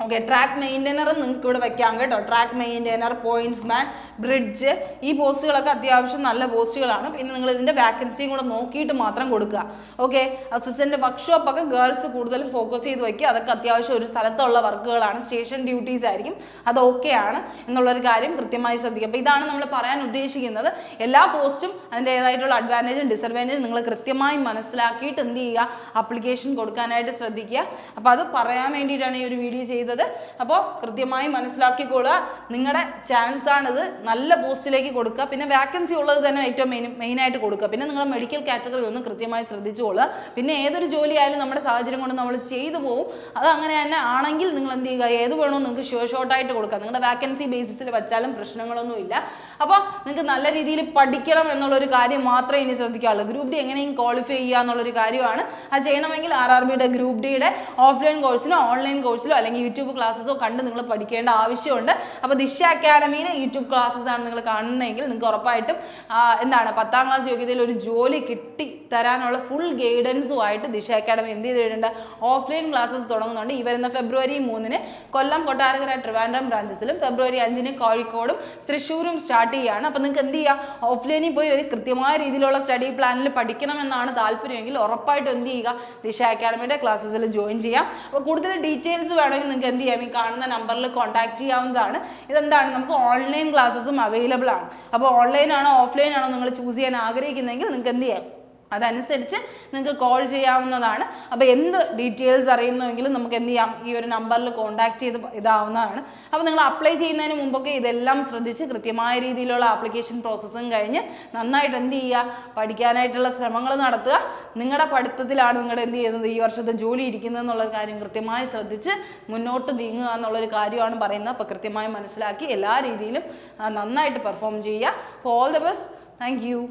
ഓക്കെ ട്രാക്ക് മെയിൻറ്റെയിനറും നിങ്ങൾക്ക് ഇവിടെ വെക്കാം കേട്ടോ. ട്രാക്ക് മെയിൻറ്റെയിനർ, പോയിന്റ്സ്മാൻ, ബ്രിഡ്ജ്, ഈ പോസ്റ്റുകളൊക്കെ അത്യാവശ്യം നല്ല പോസ്റ്റുകളാണ്. പിന്നെ നിങ്ങൾ ഇതിൻ്റെ വാക്കൻസിയും കൂടെ നോക്കിയിട്ട് മാത്രം കൊടുക്കുക. ഓക്കെ അസിസ്റ്റന്റ് വർക്ക്ഷോപ്പൊക്കെ ഗേൾസ് കൂടുതലും ഫോക്കസ് ചെയ്ത് വയ്ക്കുക. അതൊക്കെ അത്യാവശ്യം ഒരു സ്ഥലത്തുള്ള വർക്കുകളാണ്, സ്റ്റേഷൻ ഡ്യൂട്ടീസ് ആയിരിക്കും. അത് ഓക്കെയാണ് എന്നുള്ളൊരു കാര്യം കൃത്യമായി ശ്രദ്ധിക്കുക. അപ്പോൾ ഇതാണ് നമ്മൾ പറയാൻ ഉദ്ദേശിക്കുന്നത്. എല്ലാ പോസ്റ്റും അതിൻ്റേതായിട്ടുള്ള അഡ്വാൻറ്റേജും ഡിസഡ്വാൻറ്റേജും നിങ്ങൾ കൃത്യമായി മനസ്സിലാക്കിയിട്ട് എന്ത് ചെയ്യുക, ആപ്ലിക്കേഷൻ കൊടുക്കാനായിട്ട് ശ്രദ്ധിക്കുക. അപ്പോൾ അത് പറയാൻ വേണ്ടിയിട്ടാണ് ഈ ഒരു വീഡിയോ ചെയ്തത്. അപ്പോൾ കൃത്യമായി മനസ്സിലാക്കിക്കൊള്ളുക. നിങ്ങളുടെ ചാൻസ് ആണിത്, നല്ല പോസ്റ്റിലേക്ക് കൊടുക്കുക. പിന്നെ വാക്കൻസി ഉള്ളത് തന്നെ ഏറ്റവും മെയിനായിട്ട് കൊടുക്കുക. പിന്നെ നിങ്ങളുടെ മെഡിക്കൽ കാറ്റഗറി ഒന്ന് കൃത്യമായി ശ്രദ്ധിച്ചുകൊള്ളുക. പിന്നെ ഏതൊരു ജോലി ആയാലും നമ്മുടെ സാഹചര്യം കൊണ്ട് നമ്മൾ ചെയ്തു പോകും. അത് അങ്ങനെ തന്നെ ആണെങ്കിൽ നിങ്ങൾ എന്ത് ചെയ്യുക, ഏത് വേണോ നിങ്ങൾക്ക് ഷോർട്ടായിട്ട് കൊടുക്കുക. നിങ്ങളുടെ വാക്കൻസി ബേസിസിൽ വെച്ചാലും പ്രശ്നങ്ങളൊന്നുമില്ല. അപ്പോൾ നിങ്ങൾക്ക് നല്ല രീതിയിൽ പഠിക്കണം എന്നുള്ളൊരു കാര്യം മാത്രമേ ഇനി ശ്രദ്ധിക്കാവുള്ളൂ. ഗ്രൂപ്പ് ഡി എങ്ങനെയും ക്വാളിഫൈ ചെയ്യുക എന്നുള്ളൊരു കാര്യമാണ്. അത് ചെയ്യണമെങ്കിൽ RRBയുടെ ഗ്രൂപ്പ് ഡിയുടെ ഓഫ്ലൈൻ കോഴ്സിലോ ഓൺലൈൻ കോഴ്സിലോ അല്ലെങ്കിൽ യൂട്യൂബ് ക്ലാസ്സസോ കണ്ട് നിങ്ങൾ പഠിക്കേണ്ട ആവശ്യമുണ്ട്. അപ്പോൾ ദിശ അക്കാഡമിയിലെ യൂട്യൂബ് ക്ലാസ്സസ് ആണ് നിങ്ങൾ കാണുന്നതെങ്കിൽ നിങ്ങൾക്ക് ഉറപ്പായിട്ടും എന്താണ് 10ാം ക്ലാസ് യോഗ്യതയിൽ ഒരു ജോലി കിട്ടി തരാനുള്ള ഫുൾ ഗൈഡൻസുമായിട്ട് ദിശ അക്കാഡമി എന്ത് ചെയ്തിട്ടുണ്ട്, ഓഫ്ലൈൻ ക്ലാസ്സസ് തുടങ്ങുന്നുണ്ട്. ഈ വരുന്ന ഫെബ്രുവരി 3-ന് കൊല്ലം, കൊട്ടാരക്കര, ട്രിവാൻഡ്രം ബ്രാഞ്ചസിലും ഫെബ്രുവരി 5-ന് കോഴിക്കോടും തൃശ്ശൂരും സ്റ്റാർട്ട് ചെയ്യുകയാണ്. അപ്പോൾ നിങ്ങൾക്ക് എന്ത് ചെയ്യുക, ഓഫ്ലൈനിൽ പോയി ഒരു കൃത്യമായ രീതിയിലുള്ള സ്റ്റഡി പ്ലാനിൽ പഠിക്കണമെന്നാണ് താല്പര്യമെങ്കിൽ ഉറപ്പായിട്ടും എന്ത് ചെയ്യുക, ദിശ അക്കാഡമിയുടെ ക്ലാസ്സസിൽ ജോയിൻ ചെയ്യാം. അപ്പോൾ കൂടുതൽ ഡീറ്റെയിൽസ് വേണമെങ്കിൽ നിങ്ങൾക്ക് എന്ത് ചെയ്യാം, ഈ കാണുന്ന നമ്പറിൽ കോൺടാക്ട് ചെയ്യാവുന്നതാണ്. ഇതെന്താണ്, നമുക്ക് ഓൺലൈൻ ക്ലാസ്സസും അവൈലബിൾ ആണ്. അപ്പോൾ ഓൺലൈൻ ആണോ ഓഫ്ലൈൻ ആണോ നിങ്ങൾ ചൂസ് ചെയ്യാൻ ആഗ്രഹിക്കുന്നതെങ്കിൽ നിങ്ങൾക്ക് എന്ത് ചെയ്യാം, അതനുസരിച്ച് നിങ്ങൾക്ക് കോൾ ചെയ്യാവുന്നതാണ്. അപ്പോൾ എന്ത് ഡീറ്റെയിൽസ് അറിയുന്നുവെങ്കിലും നമുക്ക് എന്ത് ചെയ്യാം, ഈ ഒരു നമ്പറിൽ കോൺടാക്ട് ചെയ്ത് ഇതാവുന്നതാണ്. അപ്പോൾ നിങ്ങൾ അപ്ലൈ ചെയ്യുന്നതിന് മുമ്പൊക്കെ ഇതെല്ലാം ശ്രദ്ധിച്ച് കൃത്യമായ രീതിയിലുള്ള ആപ്ലിക്കേഷൻ പ്രോസസ്സും കഴിഞ്ഞ് നന്നായിട്ട് എന്ത് ചെയ്യുക, പഠിക്കാനായിട്ടുള്ള ശ്രമങ്ങൾ നടത്തുക. നിങ്ങളുടെ പഠിത്തത്തിലാണ് നിങ്ങളുടെ എന്ത് ചെയ്യുന്നത്, ഈ വർഷത്തെ ജോലി ഇരിക്കുന്നത് എന്നുള്ള കാര്യം കൃത്യമായി ശ്രദ്ധിച്ച് മുന്നോട്ട് നീങ്ങുക എന്നുള്ളൊരു കാര്യമാണ് പറയുന്നത്. അപ്പോൾ കൃത്യമായി മനസ്സിലാക്കി എല്ലാ രീതിയിലും നന്നായിട്ട് പെർഫോം ചെയ്യുക. All the best. Thank you.